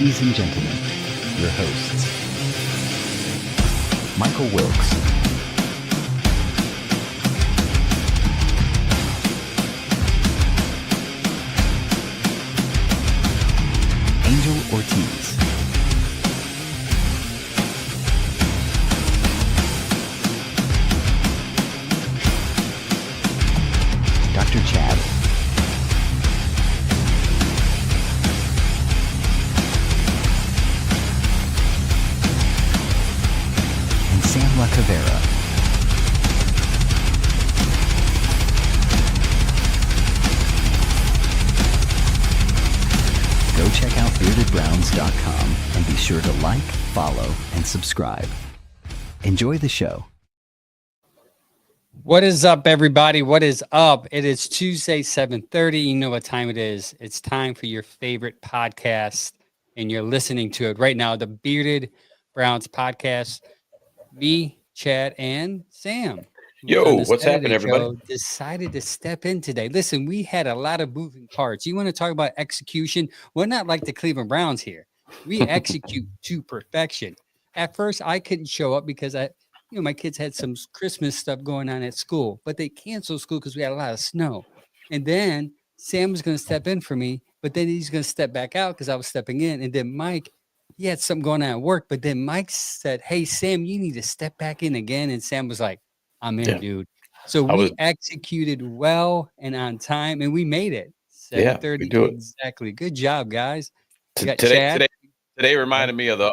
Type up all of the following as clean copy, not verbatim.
Ladies and gentlemen, your hosts, Michael Wilkes, Angel Ortiz, Dr. Chad, and Sam La Cavera. Go check out beardedbrowns.com and be sure to like, follow, and subscribe. Enjoy the show. What is up, everybody? What is up? It is Tuesday, 7:30. You know what time it is. It's time for your favorite podcast, and you're listening to it right now, the Bearded Browns podcast. Me, Chad, and Sam. Yo, what's happening, everybody? Decided to step in today. Listen, we had a lot of moving parts. You want to talk about execution? We're not like the Cleveland Browns here. We execute to perfection. At first, I couldn't show up because my kids had some Christmas stuff going on at school, but they canceled school because we had a lot of snow. And then Sam was going to step in for me, but then he's going to step back out because I was stepping in. And then Mike, he had something going on at work, but then Mike said, "Hey, Sam, you need to step back in again." And Sam was like, "I'm in, dude." So we executed well and on time, and we made it. 7:30 exactly. Good job, guys. Today reminded me of the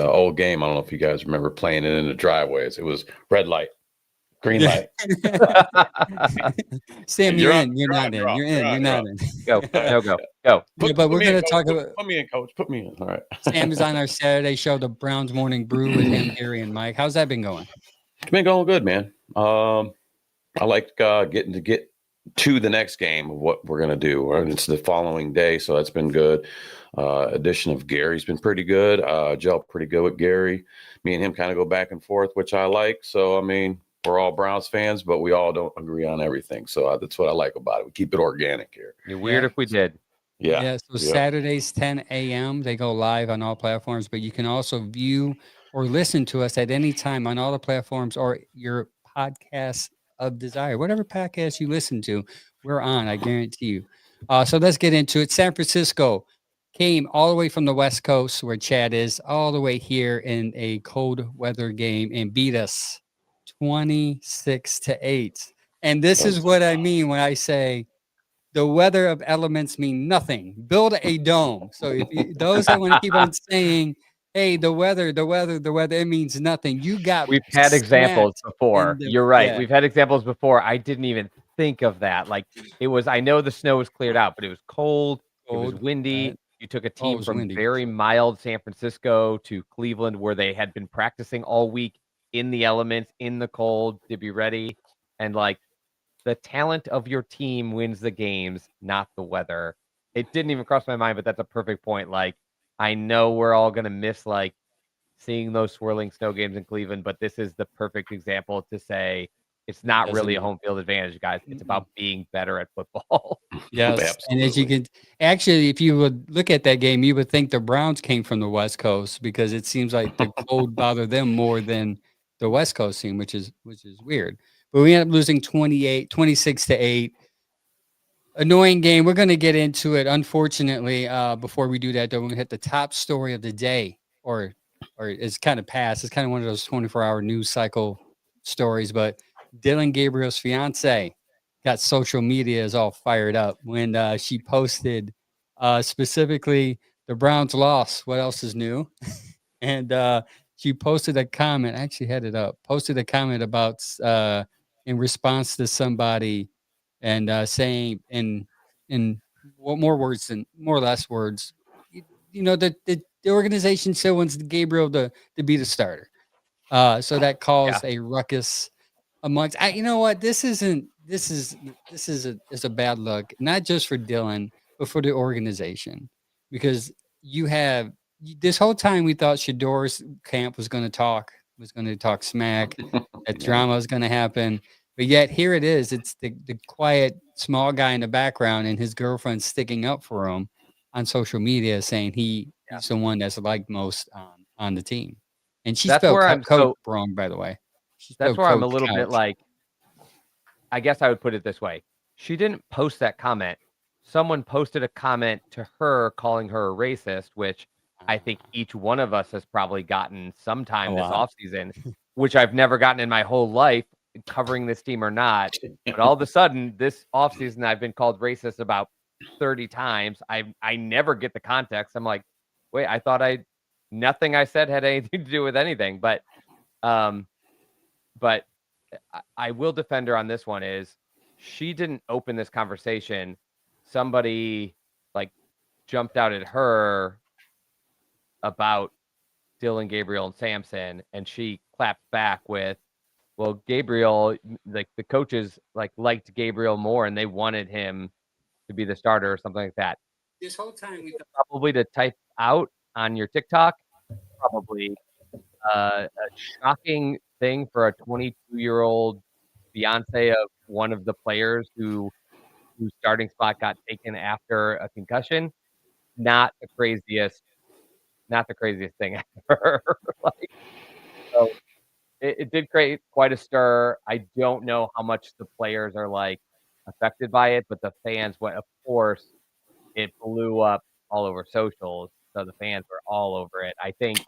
old game. I don't know if you guys remember playing it in the driveways. It was red light, green light. Sam, you're in. You're not in. You're in. You're not in. Go. But we're going to talk about. Put me in, coach. Put me in. All right. Sam is on our Saturday show, the Browns Morning Brew with him, Gary, and Mike. How's that been going? It's been going good, man. I like getting to the next game of what we're going to do. It's the following day, so that's been good. Addition of Gary's been pretty good. Gel pretty good with Gary. Me and him kind of go back and forth, which I like. So, I mean, we're all Browns fans, but we all don't agree on everything. So that's what I like about it. We keep it organic here. You're weird if we did. Yeah. So Saturdays, 10 a.m., they go live on all platforms, but you can also view or listen to us at any time on all the platforms or your podcast of desire. Whatever podcast you listen to, we're on, I guarantee you. So let's get into it. San Francisco came all the way from the West Coast, where Chad is, all the way here in a cold weather game and beat us 26-8. And this is what I mean when I say the weather of elements mean nothing. Build a dome. So if those that want to keep on saying, "Hey, the weather, it means nothing." We've had examples before. You're right. Yeah. We've had examples before. I didn't even think of that. Like I know the snow was cleared out, but it was cold. It was windy. Right. You took a team from very mild San Francisco to Cleveland, where they had been practicing all week in the elements, in the cold, to be ready. And the talent of your team wins the games, not the weather. It didn't even cross my mind, but that's a perfect point. I know we're all going to miss seeing those swirling snow games in Cleveland, but this is the perfect example to say it's not really a home field advantage, guys. It's about being better at football. Yes. Absolutely. And as you can actually, if you would look at that game, you would think the Browns came from the West Coast because it seems like the cold bothered them more than the West Coast team, which is weird. But we ended up losing 26-8. Annoying game. We're going to get into it. Unfortunately, before we do that, though, we're going to hit the top story of the day, or it's kind of past. It's kind of one of those 24-hour news cycle stories. But Dylan Gabriel's fiance got social media is all fired up when she posted specifically the Browns lost. What else is new? And she posted a comment. I actually had it up. Posted a comment about in response to somebody. And saying in more or less words, that the organization still wants Gabriel to be the starter. So that caused a ruckus amongst. You know what? This is a bad look, not just for Dylan, but for the organization, because you have this whole time we thought Shador's camp was going to talk smack, that drama was going to happen. But yet here it is. It's the quiet, small guy in the background and his girlfriend sticking up for him. on social media saying he's the one that's liked most on the team. And she That's spelled where I'm coach wrong, by the way. She that's spelled where I'm a coach little bit couch. like, I guess I would put it this way. She didn't post that comment. Someone posted a comment to her calling her a racist, which I think each one of us has probably gotten sometime this offseason, which I've never gotten in my whole life, covering this team or not. But all of a sudden, this offseason, I've been called racist about 30 times. I never get the context. I'm like, wait, I thought nothing I said had anything to do with anything. But I will defend her on this one. Is she didn't open this conversation. Somebody like jumped out at her about Dylan, Gabriel, and Samson, and she clapped back with, well, Gabriel, like the coaches liked Gabriel more and they wanted him to be the starter or something like that. This whole time we probably to type out on your TikTok, probably a shocking thing for a 22-year-old fiance of one of the players whose starting spot got taken after a concussion. Not the craziest thing ever. So it did create quite a stir. I don't know how much the players are affected by it, but the fans went, of course, it blew up all over socials. So the fans were all over it. I think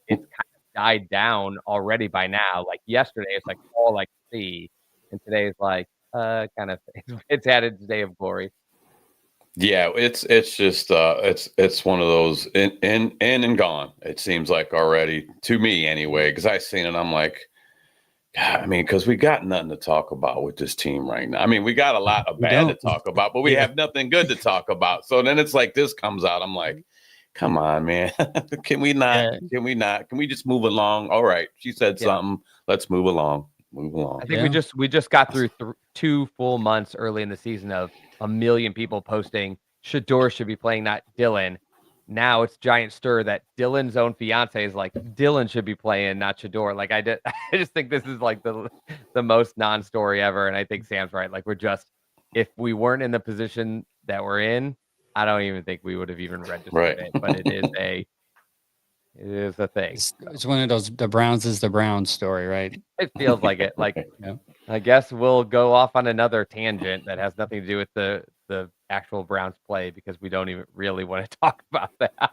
it's kind of died down already by now. Like yesterday, it's all I could see, and today is kind of it's had its day of glory. Yeah, it's just it's one of those in and gone. It seems like already to me anyway, because I seen it. I'm like, God, I mean, because we got nothing to talk about with this team right now. I mean, we got a lot of bad to talk about, but we have nothing good to talk about. So then it's like this comes out. I'm like, come on, man. Can we not? Can we not? Can we just move along? All right. She said something. Let's move along. Move along. I think we just got through 2 full months early in the season of a million people posting Shedeur should be playing, not Dylan. Now it's giant stir that Dylan's own fiance is like Dylan should be playing, not Shedeur. Like I just think this is like the most non-story ever. And I think Sam's right. Like if we weren't in the position that we're in, I don't even think we would have even registered it. But it is a thing. It's one of those, the Browns is the Browns story, right? It feels like it. I guess we'll go off on another tangent that has nothing to do with the actual Browns play because we don't even really want to talk about that.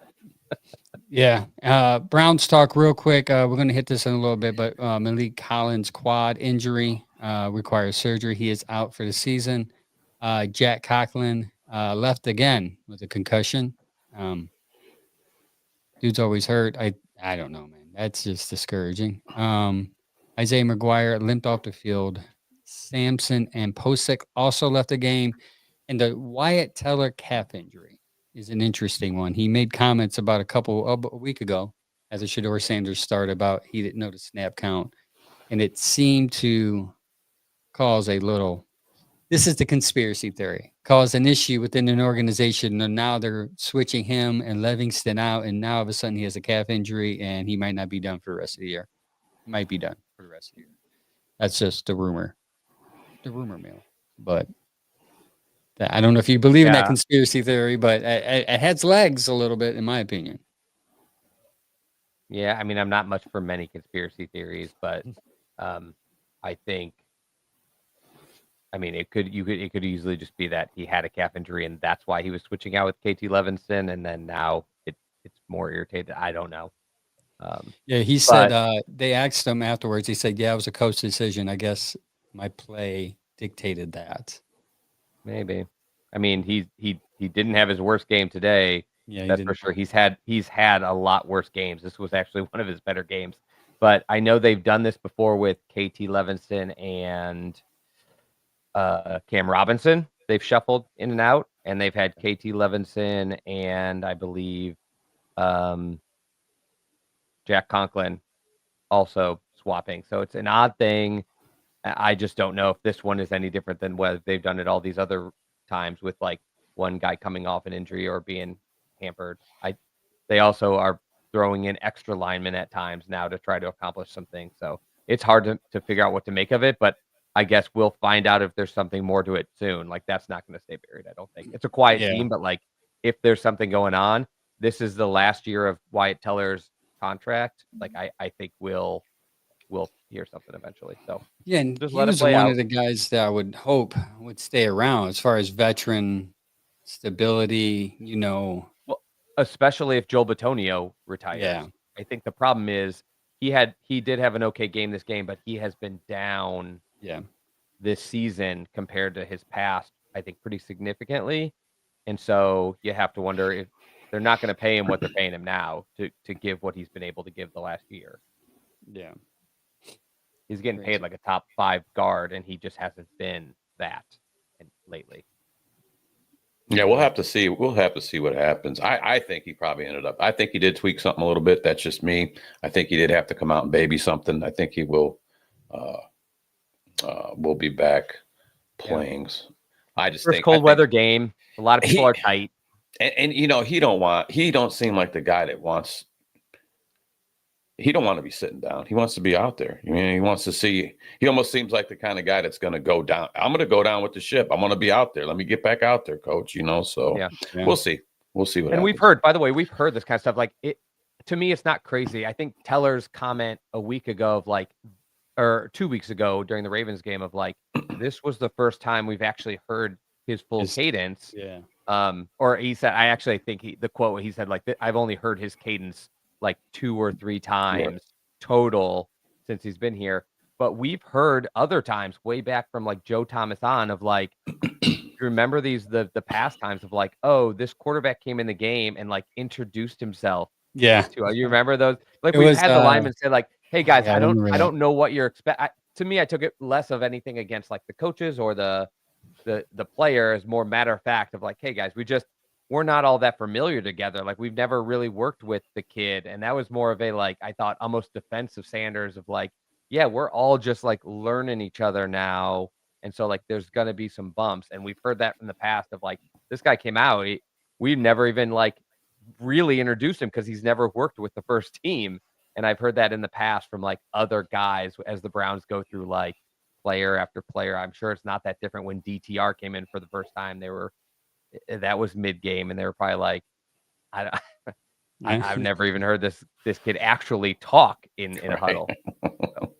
Browns talk real quick. We're going to hit this in a little bit, but Malik Collins' quad injury requires surgery. He is out for the season. Jack Conklin left again with a concussion. Dude's always hurt. I don't know, man. That's just discouraging. Isaiah McGuire limped off the field. Samson and Posick also left the game. And the Wyatt Teller calf injury is an interesting one. He made comments about a week ago as a Shedeur Sanders start about he didn't know the snap count. And it seemed to cause this is the conspiracy theory, cause an issue within an organization. And now they're switching him and Livingston out. And now all of a sudden he has a calf injury and he might not be done for the rest of the year. He might be done for the rest of the year. That's just the rumor mill. But I don't know if you believe in that conspiracy theory, but it has legs a little bit, in my opinion. Yeah, I mean, I'm not much for many conspiracy theories, but I think, I mean, it could easily just be that he had a calf injury and that's why he was switching out with KT Levinson, and then now it's more irritated. I don't know. He said they asked him afterwards. He said, "Yeah, it was a coach decision. I guess my play dictated that." Maybe. I mean, he didn't have his worst game today. Yeah, that's for sure. He's had a lot worse games. This was actually one of his better games. But I know they've done this before with KT Levinson and Cam Robinson. They've shuffled in and out, and they've had KT Levinson and I believe Jack Conklin also swapping. So it's an odd thing. I just don't know if this one is any different than what they've done it all these other times with one guy coming off an injury or being hampered. They also are throwing in extra linemen at times now to try to accomplish something. So it's hard to figure out what to make of it, but I guess we'll find out if there's something more to it soon. That's not going to stay buried. I don't think it's a quiet team, but if there's something going on, this is the last year of Wyatt Teller's contract. Like I think we'll hear something eventually. So yeah, and just he let it was play one out. of the guys that I would hope would stay around as far as veteran stability, Well, especially if Joel Bitonio retires. Yeah. I think the problem is he did have an okay game this game, but he has been down this season compared to his past, I think, pretty significantly. And so you have to wonder if they're not going to pay him what they're paying him now to give what he's been able to give the last year. Yeah. He's getting paid like a top 5 guard, and he just hasn't been that lately. Yeah, we'll have to see. We'll have to see what happens. I think he probably ended up. I think he did tweak something a little bit. That's just me. I think he did have to come out and baby something. I think he will be back playing. Yeah. I just First think cold weather game. A lot of people are tight. And he don't seem like the guy that wants. He don't want to be sitting down. He wants to be out there. I mean, he wants to see. He almost seems like the kind of guy that's going to go down. I'm going to go down with the ship. I'm going to be out there. Let me get back out there, coach. So we'll see. We'll see what happens. We've heard, by the way, we've heard this kind of stuff. Like to me, it's not crazy. I think Teller's comment a week ago of or 2 weeks ago during the Ravens game of this was the first time we've actually heard his full cadence. Yeah. Or he said, I actually think the quote he said I've only heard his cadence 2 or 3 times total since he's been here. But we've heard other times way back from Joe Thomas on of you remember the past times of oh, this quarterback came in the game and introduced himself. Yeah. To you remember those? We've had the lineman say hey guys, I don't know what you're expecting. To me, I took it less of anything against the coaches or the player as more matter of fact of hey guys, we're not all that familiar together. We've never really worked with the kid. And that was more of a, I thought almost defensive Sanders of yeah, we're all just learning each other now. And so there's going to be some bumps. And we've heard that from the past of this guy came out. We never even really introduced him because he's never worked with the first team. And I've heard that in the past from other guys as the Browns go through player after player. I'm sure it's not that different when DTR came in for the first time. That was mid-game, and they were probably I've never even heard this kid actually talk in a huddle. So,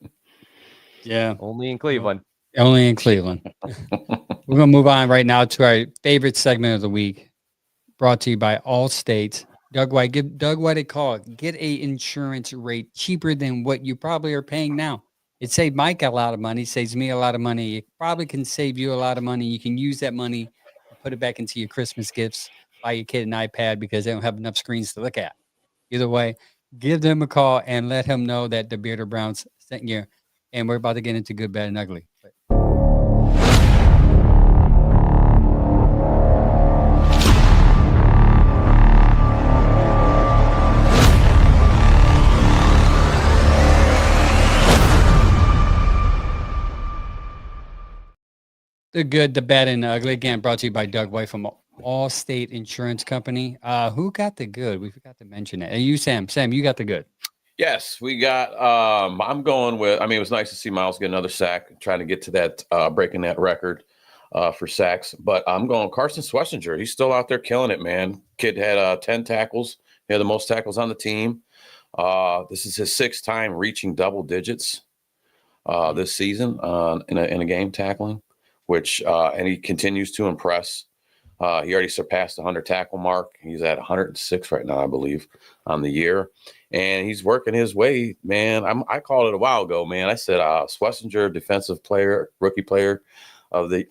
yeah. Only in Cleveland. Only in Cleveland. We're going to move on right now to our favorite segment of the week, brought to you by Allstate. Doug White, give Doug White a call. Get a insurance rate cheaper than what you probably are paying now. It saved Mike a lot of money, saves me a lot of money. It probably can save you a lot of money. You can use that money and put it back into your Christmas gifts, buy your kid an iPad because they don't have enough screens to look at. Either way, give them a call and let him know that the Bearded Browns sent you. And we're about to get into good, bad, and ugly. The good, the bad, and the ugly. Again, brought to you by Doug White from Allstate Insurance Company. Who got the good? We forgot to mention it. And you, Sam. Sam, you got the good. Yes, we got. I'm going with. I mean, it was nice to see Miles get another sack, trying to get to that, breaking that record for sacks. But I'm going Carson Schlesinger. He's still out there killing it, man. Kid had 10 tackles. He had the most tackles on the team. This is his 6th time reaching double digits this season in a game tackling. Which and he continues to impress. He already surpassed the 100 tackle mark. He's at 106 right now, I believe, on the year, and he's working his way, man. I called it a while ago, man. I said Schlesinger, defensive player, rookie player of the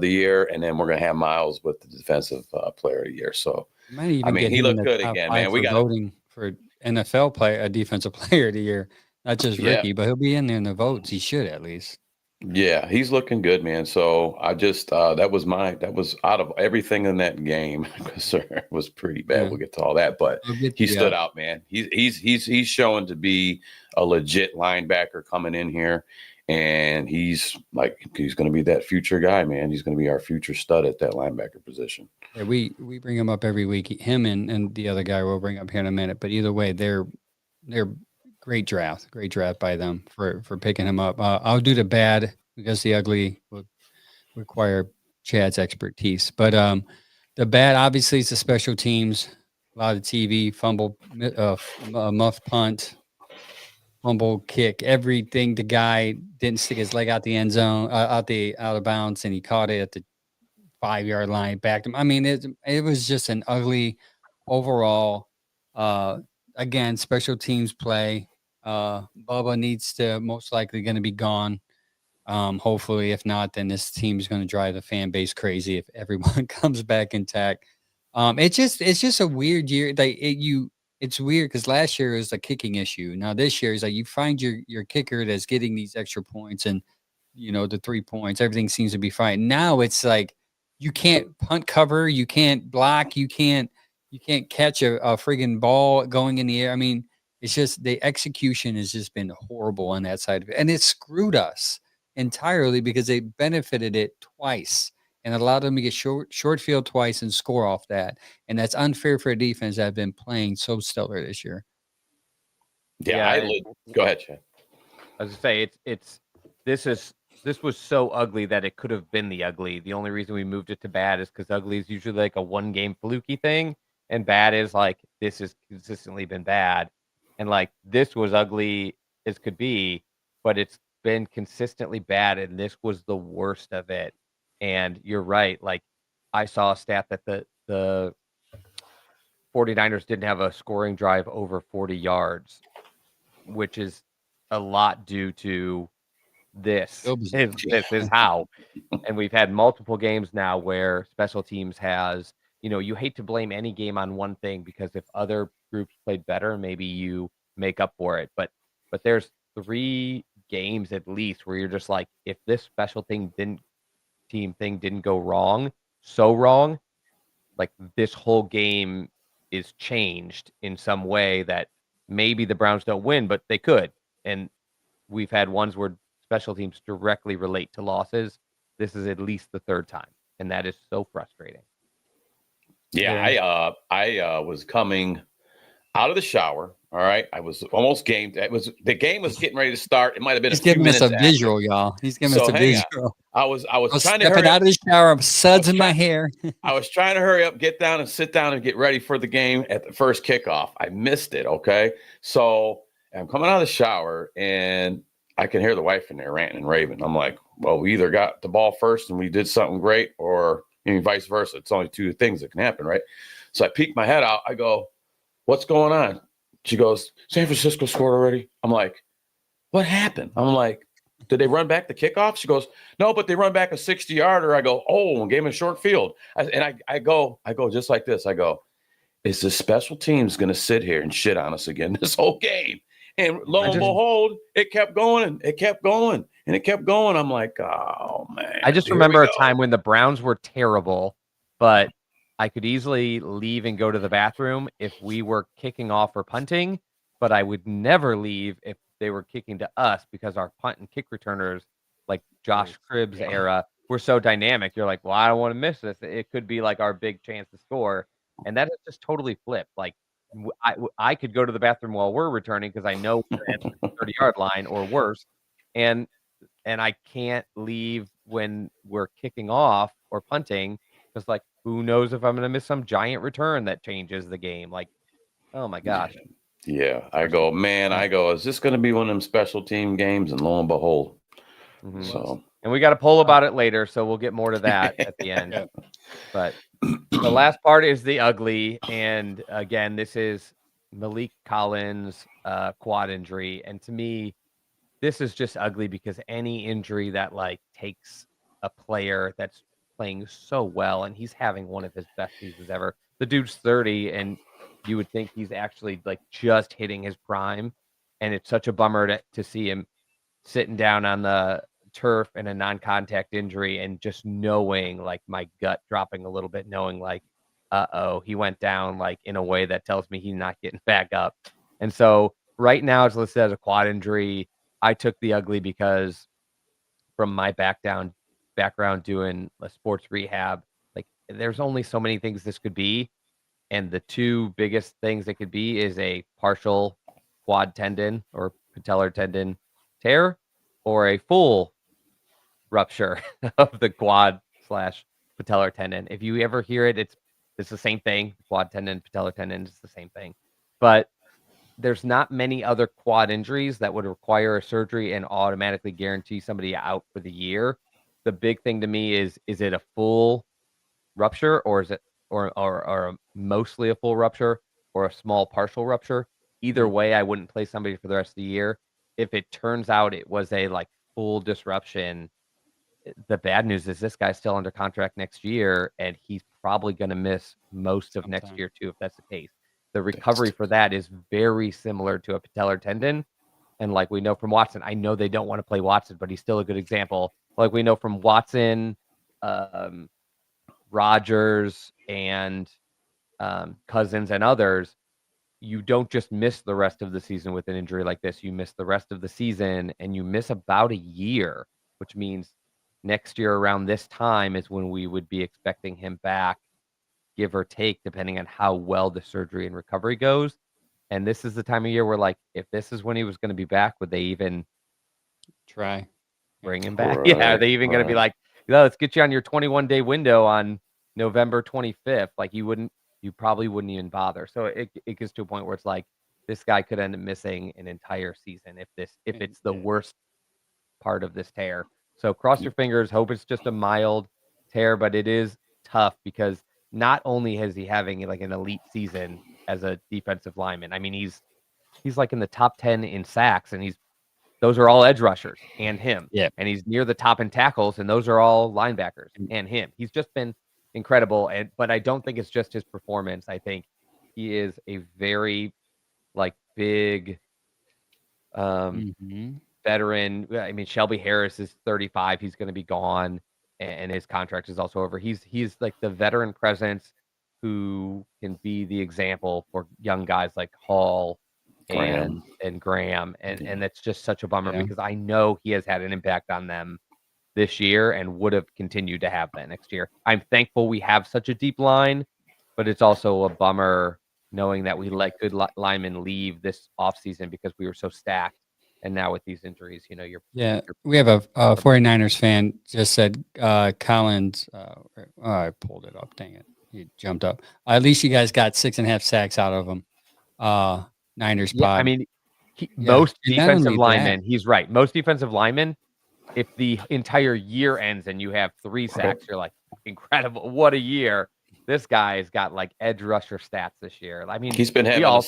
year, and then we're gonna have Miles with the defensive player of the year. So I mean, he looked good again, man. We got voting for NFL player, a defensive player of the year, not just rookie, but he'll be in there in the votes. He should at least. Yeah, he's looking good, man. So I just that was out of everything in that game because it was pretty bad. We'll get to all that, but he stood out, man. He's showing to be a legit linebacker coming in here, and he's going to be that future guy, man. He's going to be our future stud at that linebacker position. Yeah, we bring him up every week. Him and the other guy we'll bring up here in a minute. But either way, they're great draft by them for picking him up. I'll do the bad because the ugly will require Chad's expertise. But The bad, obviously, it's the special teams. A lot of TV, fumble, muff punt, fumble kick, everything. The guy didn't stick his leg out the end zone, out of bounds, and he caught it at the 5-yard line, backed him. I mean, it was just an ugly overall. Again, special teams play. Bubba needs to most likely going to be gone. Hopefully, if not, then this team is going to drive the fan base crazy if everyone comes back intact. It's just a weird year. It's weird because last year was a kicking issue. Now this year is like you find your kicker that's getting these extra points and the 3 points. Everything seems to be fine. Now it's like you can't punt cover, you can't block, you can't catch a friggin' ball going in the air. I mean, it's just the execution has just been horrible on that side of it, and it screwed us entirely because they benefited it twice and allowed them to get short field twice and score off that. And that's unfair for a defense that have been playing so stellar this year. Yeah, go ahead, Chad. I was gonna say this was so ugly that it could have been the ugly. The only reason we moved it to bad is because ugly is usually like a 1-game fluky thing, and bad is like this has consistently been bad. And like this was ugly as could be, but it's been consistently bad, and this was the worst of it. And you're right. Like I saw a stat that the 49ers didn't have a scoring drive over 40 yards, which is a lot due to this is how. And we've had multiple games now where special teams has, you hate to blame any game on one thing because if other groups played better, maybe you make up for it. But there's 3 games at least where you're just like, if this special team didn't go wrong, so wrong, like this whole game is changed in some way that maybe the Browns don't win, but they could. And we've had ones where special teams directly relate to losses. This is at least the 3rd time, and that is so frustrating. Yeah, I was coming out of the shower. All right, I was almost gamed. The game was getting ready to start. It might have been. He's giving us a visual, y'all. He's giving us a visual. I was trying to hurry out of the shower. I'm suds in my hair. I was trying to hurry up, get down, and sit down and get ready for the game at the first kickoff. I missed it. Okay, so I'm coming out of the shower and I can hear the wife in there ranting and raving. I'm like, well, we either got the ball first and we did something great, or vice versa. It's only 2 things that can happen, right? So I peek my head out. I go, what's going on? She goes, San Francisco scored already. I'm like, what happened? I'm like, did they run back the kickoff? She goes, no, but they run back a 60-yarder. I go, oh, gave him a short field. I go just like this. I go, is the special teams going to sit here and shit on us again this whole game? And lo and behold, it kept going and it kept going and it kept going. I'm like, oh, man. I just remember a time when the Browns were terrible, but I could easily leave and go to the bathroom if we were kicking off or punting, but I would never leave if they were kicking to us because our punt and kick returners, like Josh Cribbs era, were so dynamic. You're like, well, I don't want to miss this. It could be like our big chance to score. And that is just totally flipped. Like I could go to the bathroom while we're returning because I know we're at the 30-yard line or worse. And I can't leave when we're kicking off or punting because, like, who knows if I'm going to miss some giant return that changes the game. Like, oh, my gosh. Yeah, I go, is this going to be one of them special team games? And lo and behold. Mm-hmm. So, and we got a poll about it later, so we'll get more to that at the end. Yeah. But the last part is the ugly. And, again, this is Malik Collins' quad injury. And to me, this is just ugly because any injury that, like, takes a player that's playing so well, and he's having one of his best seasons ever. The dude's 30, and you would think he's actually, like, just hitting his prime. And it's such a bummer to see him sitting down on the turf in a non-contact injury and just knowing, like, my gut dropping a little bit, knowing, like, he went down, like, in a way that tells me he's not getting back up. And so right now it's listed as a quad injury. I took the ugly because from my background doing a sports rehab, like, there's only so many things this could be. And the 2 biggest things it could be is a partial quad tendon or patellar tendon tear or a full rupture of the quad/patellar tendon. If you ever hear it, it's It's the same thing. Quad tendon, patellar tendon is the same thing. But there's not many other quad injuries that would require a surgery and automatically guarantee somebody out for the year. The big thing to me is it a full rupture, or is it or mostly a full rupture or a small partial rupture? Either way, I wouldn't play somebody for the rest of the year. If it turns out it was a like full disruption, the bad news is this guy's still under contract next year, and he's probably going to miss most of next year too, if that's the case. The recovery for that is very similar to a patellar tendon. And like we know from Watson, I know they don't want to play Watson, but he's still a good example. Like we know from Watson, Rodgers, and Cousins and others, you don't just miss the rest of the season with an injury like this. You miss the rest of the season, and you miss about a year, which means next year around this time is when we would be expecting him back, give or take, depending on how well the surgery and recovery goes. And this is the time of year where, like, if this is when he was going to be back, would they even try bring him back? Yeah, are they even going to be like, let's get you on your 21-day window on November 25th? Like, you probably wouldn't even bother. So it gets to a point where it's like, this guy could end up missing an entire season if it's the worst part of this tear. So cross your fingers, hope it's just a mild tear, but it is tough because not only is he having like an elite season as a defensive lineman, I mean, he's like in the top 10 in sacks, and those are all edge rushers and him. Yeah. And he's near the top in tackles, and those are all linebackers and him. He's just been incredible. But I don't think it's just his performance. I think he is a very like big veteran. I mean, Shelby Harris is 35. He's going to be gone, and his contract is also over. He's like the veteran presence who can be the example for young guys like Hall and Graham. And that's just such a bummer because I know he has had an impact on them this year and would have continued to have that next year. I'm thankful we have such a deep line, but it's also a bummer knowing that we let good linemen leave this offseason because we were so stacked. And now with these injuries, you know, we have a 49ers fan just said Collins. I pulled it up. Dang it. He jumped up. At least you guys got 6.5 sacks out of him. Niners pod. I mean, most defensive linemen, he's right. Most defensive linemen, if the entire year ends and you have 3 sacks, you're like, incredible. What a year. This guy's got like edge rusher stats this year. I mean, he's been having a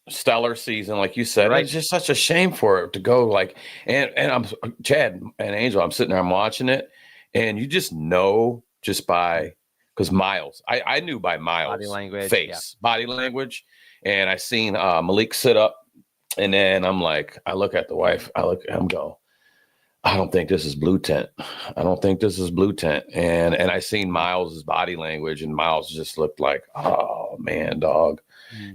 stellar season, like you said. Right. It's just such a shame for it to go like, and I'm Chad and Angel, I'm sitting there, I'm watching it, and you just know just by, because Miles, I knew by Miles' body language, body language, and I seen Malik sit up, and then I'm like, I look at the wife, I look at him, go, I don't think this is blue tent. I don't think this is blue tent. And I seen Miles' body language, and Miles just looked like, oh man, dog.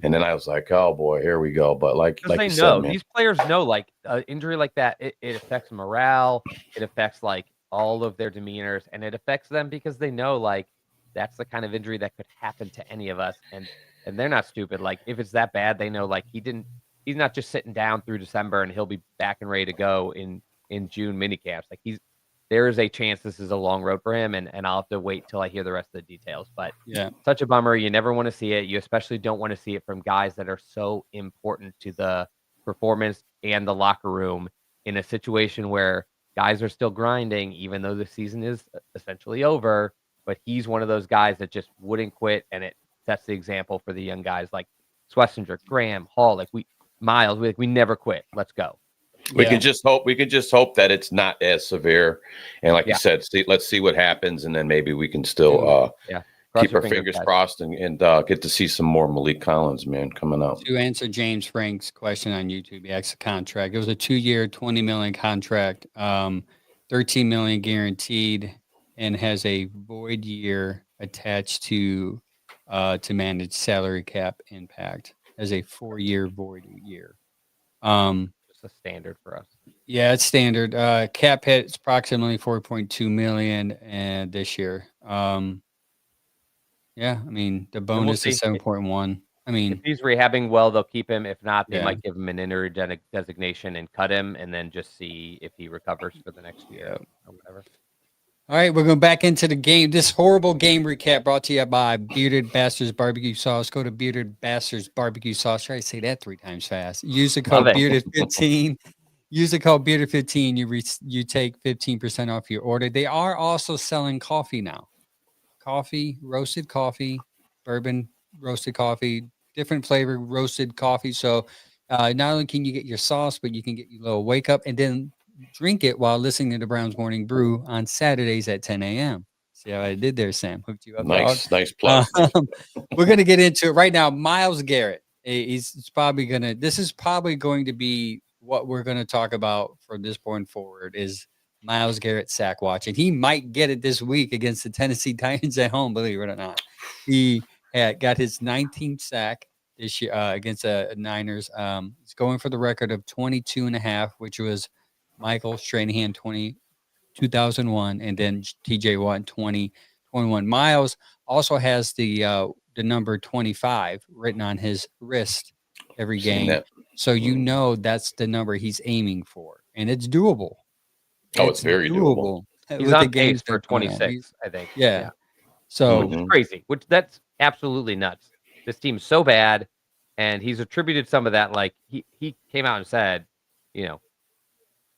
And then I was like, oh boy, here we go. But like you said, man, these players know, like an injury like that, it affects morale. It affects like all of their demeanors, and it affects them because they know like that's the kind of injury that could happen to any of us. And they're not stupid. Like if it's that bad, they know like he's not just sitting down through December and he'll be back and ready to go in June mini camps. Like there is a chance this is a long road for him, and I'll have to wait till I hear the rest of the details. But such a bummer. You never want to see it. You especially don't want to see it from guys that are so important to the performance and the locker room in a situation where guys are still grinding, even though the season is essentially over. But he's one of those guys that just wouldn't quit, and it sets the example for the young guys like Swessinger, Graham, Hall, Miles. We never quit. Let's go. We can just hope that it's not as severe, and like you said, let's see what happens, and then maybe we can still keep our fingers crossed and get to see some more Malik Collins, man, coming out. To answer James Frank's question on YouTube, he asked a contract. It was a 2-year, $20 million contract, $13 million guaranteed, and has a void year attached to manage salary cap impact as a 4-year void year. A standard for us. Yeah, it's standard. Cap hit is approximately 4.2 million and this year. I mean the bonus is 7.1. I mean, if he's rehabbing well, they'll keep him. If not, they might give him an injury designation and cut him, and then just see if he recovers for the next year or whatever. All right, we're going back into the game. This horrible game recap brought to you by Bearded Bastards Barbecue Sauce. Go to Bearded Bastards Barbecue Sauce. Try to say that 3 times fast. Use the code Bearded15. Use the code Bearded15. You take 15% off your order. They are also selling coffee now. Coffee, roasted coffee, bourbon, roasted coffee, different flavor roasted coffee. So not only can you get your sauce, but you can get your little wake up and then drink it while listening to the Browns Morning Brew on Saturdays at 10 a.m. See how I did there, Sam? Hooked you up. Nice plug. We're going to get into it right now. Myles Garrett. This is probably going to be what we're going to talk about from this point forward is Myles Garrett sack watch. And he might get it this week against the Tennessee Titans at home, believe it or not. He got his 19th sack this year against the Niners. He's going for the record of 22.5, which was Michael Strahan 2001, and then TJ Watt 2021. Myles also has the number 25 written on his wrist every game. So you know that's the number he's aiming for, and it's doable. It's very doable. He's on pace for 26, I think. Yeah. So which is crazy, that's absolutely nuts. This team's so bad, and he's attributed some of that. Like he came out and said,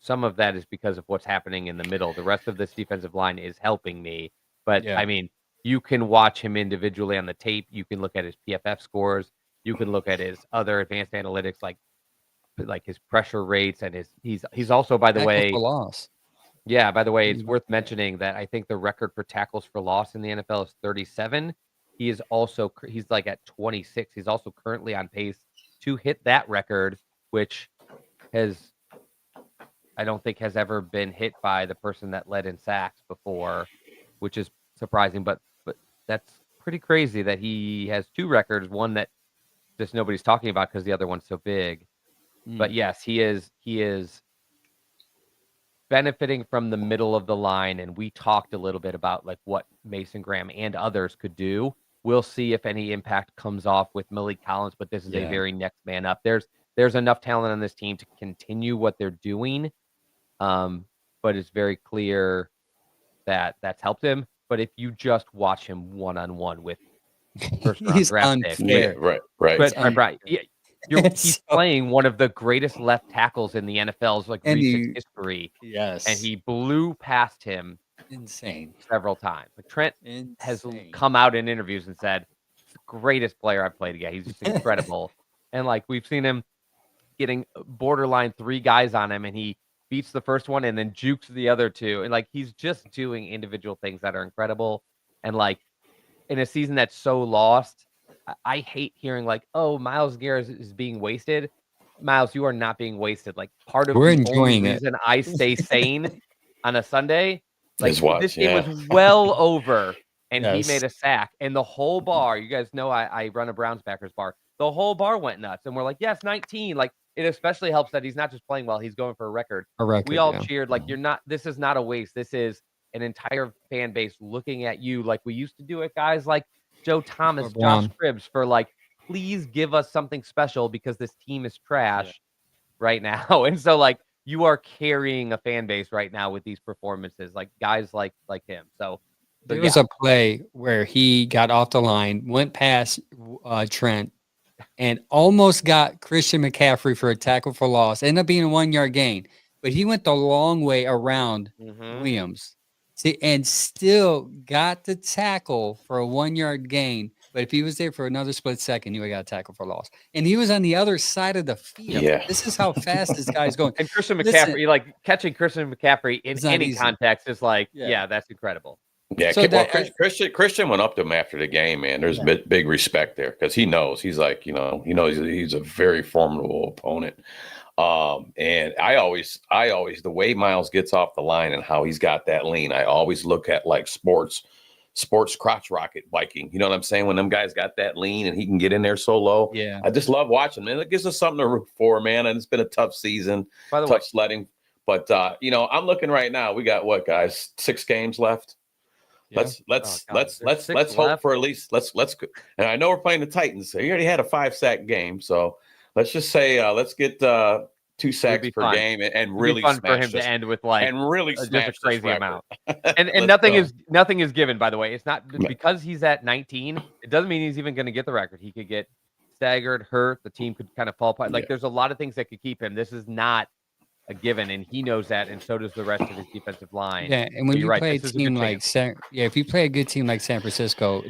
some of that is because of what's happening in the middle. The rest of this defensive line is helping me. But, I mean, you can watch him individually on the tape. You can look at his PFF scores. You can look at his other advanced analytics, like his pressure rates. And he's also, by the way... loss. Yeah, by the way, it's worth mentioning that I think the record for tackles for loss in the NFL is 37. He's like at 26. He's also currently on pace to hit that record, which I don't think has ever been hit by the person that led in sacks before, which is surprising, but that's pretty crazy that he has 2 records, one that just nobody's talking about because the other one's so big. But yes, he is benefiting from the middle of the line, and we talked a little bit about like what Mason Graham and others could do. We'll see if any impact comes off with Malik Collins, but this is a very next man up. There's enough talent on this team to continue what they're doing. But it's very clear that that's helped him. But if you just watch him one-on-one with first-round draft pick, right. Yeah, he's playing one of the greatest left tackles in the NFL's recent history. Yes, and he blew past him. Insane several times. Like Trent has come out in interviews and said, "It's the greatest player I've played against. He's just incredible." And like we've seen him getting borderline 3 guys on him, and he beats the first one and then jukes the other 2. And like he's just doing individual things that are incredible. And like in a season that's so lost, I hate hearing like, "Oh, Myles Garrett is being wasted." Myles, you are not being wasted. Like part of We're the enjoying only it. reason I stay sane on a Sunday, like this game yeah. was well over, and Yes. he made a sack, and the whole bar. You guys know I run a Browns backers bar. The whole bar went nuts, and we're like, "Yes, 19." Like it especially helps that he's not just playing well; he's going for a record. We all cheered like, "You're not. This is not a waste. This is an entire fan base looking at you like we used to do it, guys like Joe Thomas, Josh Cribbs, for like, please give us something special because this team is trash right now." And so like you are carrying a fan base right now with these performances, like guys like him. So there was a play where he got off the line, went past Trent, and almost got Christian McCaffrey for a tackle for loss. Ended up being a 1-yard gain, but he went the long way around Williams. See, and still got the tackle for a 1-yard gain. But if he was there for another split second, he would have got a tackle for loss. And he was on the other side of the field. Yeah. This is how fast this guy's going. And Christian McCaffrey, like catching Christian McCaffrey in any context is like, that's incredible. Yeah, so Christian went up to him after the game, man. There's big respect there because he knows. He's like, he's a very formidable opponent. And I always the way Myles gets off the line and how he's got that lean, I always look at like sports crotch rocket biking. You know what I'm saying? When them guys got that lean and he can get in there so low. Yeah. I just love watching, man. It gives us something to root for, man. And it's been a tough season, tough sledding. But I'm looking right now. We got what, guys? 6 games left. Yeah. Let's hope for at least let's and I know we're playing the Titans. So he already had a 5-sack game, so let's just say let's get 2 sacks per game and really fun for him smash to this, end with like and really just a smash this crazy record. amount. And Let's nothing go. is given, by the way. It's not because he's at 19. It doesn't mean he's even going to get the record. He could get staggered, hurt. The team could kind of fall apart. Like there's a lot of things that could keep him. This is not a given, and he knows that, and so does the rest of his defensive line. Yeah, and when you play a team like if you play a good team like San Francisco,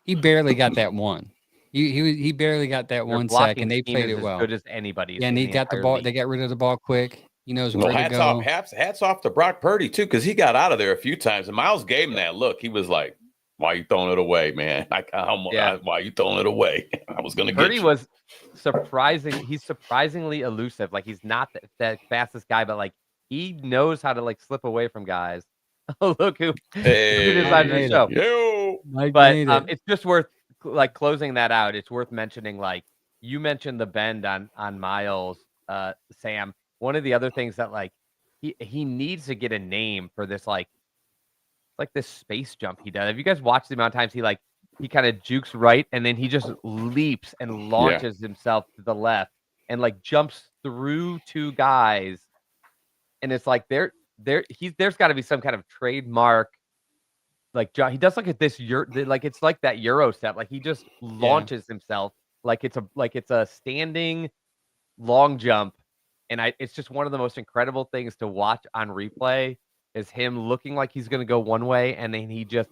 he barely got that one. He barely got that one sack, and they played it well. As good as anybody. Yeah, and he got the ball. They got rid of the ball quick. He knows where to go. Hats off to Brock Purdy too, because he got out of there a few times, and Miles gave him that look. He was like, "Why are you throwing it away, man? Why are you throwing it away? I was going to get you." Purdy was surprising. He's surprisingly elusive. Like he's not the fastest guy, but like he knows how to like slip away from guys. Oh, look who is on the show. Yo. But it's just worth like closing that out. It's worth mentioning, like you mentioned the bend on Miles, Sam. One of the other things that like he needs to get a name for this, like this space jump he does. Have you guys watched the amount of times he kind of jukes right and then he just leaps and launches himself to the left and like jumps through 2 guys, and it's like there's got to be some kind of trademark. Like he does like this it's like that Euro step. Like he just launches himself like it's a standing long jump, and it's just one of the most incredible things to watch on replay is him looking like he's going to go one way, and then he just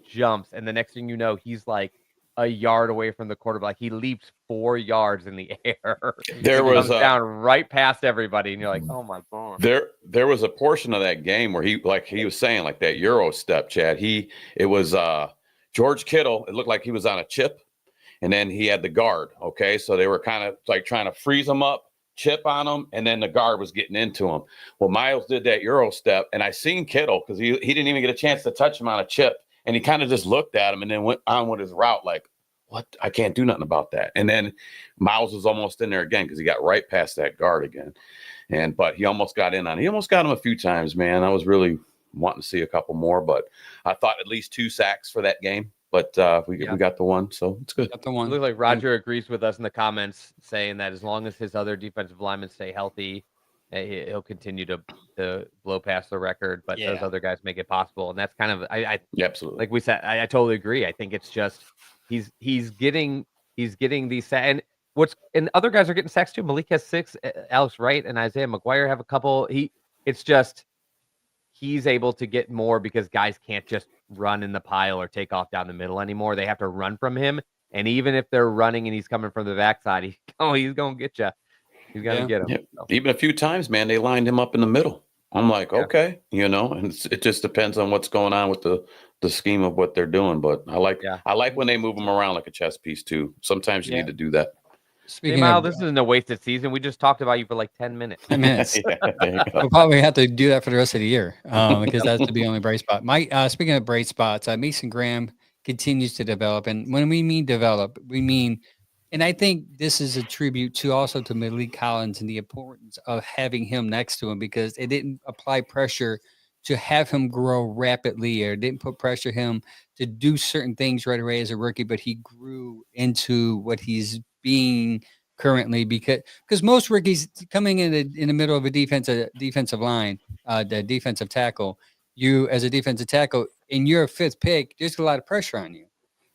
jumps, and the next thing you know, he's like a yard away from the quarterback. Like he leaps 4 yards in the air. There was down right past everybody, and you're like, oh my god. There was a portion of that game where he was saying like that Euro step, Chad. It was George Kittle. It looked like he was on a chip, and then he had the guard. Okay, so they were kind of like trying to freeze him up, chip on him, and then the guard was getting into him. Well, Miles did that Euro step, and I seen Kittle because he didn't even get a chance to touch him on a chip, and he kind of just looked at him and then went on with his route like, what? I can't do nothing about that. And then Miles was almost in there again because he got right past that guard again. But he almost got in on it. He almost got him a few times, man. I was really wanting to see a couple more, but I thought at least 2 sacks for that game. But we got the one, so it's good. Got the one. It looks like Roger agrees with us in the comments, saying that as long as his other defensive linemen stay healthy, he'll continue to blow past the record. But those other guys make it possible, and that's kind of absolutely, like we said. I totally agree. I think it's just he's getting these sacks, and other guys are getting sacks too. Malik has 6, Alex Wright and Isaiah McGuire have a couple. It's just he's able to get more because guys can't just run in the pile or take off down the middle anymore. They have to run from him, and even if they're running and he's coming from the backside, he's going to get you. He's going to get him. Yeah. So. Even a few times, man, they lined him up in the middle. I'm like, okay, and it just depends on what's going on with the scheme of what they're doing. But I like when they move them around like a chess piece too. Sometimes you need to do that. Speaking of, this isn't a wasted season. We just talked about you for like 10 minutes. 10 minutes. We'll probably have to do that for the rest of the year because that's the only bright spot. Speaking of bright spots, Mason Graham continues to develop. And when we mean develop, we mean, and I think this is a tribute to Malik Collins and the importance of having him next to him because it didn't apply pressure to have him grow rapidly or didn't put pressure him to do certain things right away as a rookie, but he grew into what he's being currently because most rookies coming in the middle of a defensive line, the defensive tackle, you as a defensive tackle and you're a 5th pick, there's a lot of pressure on you.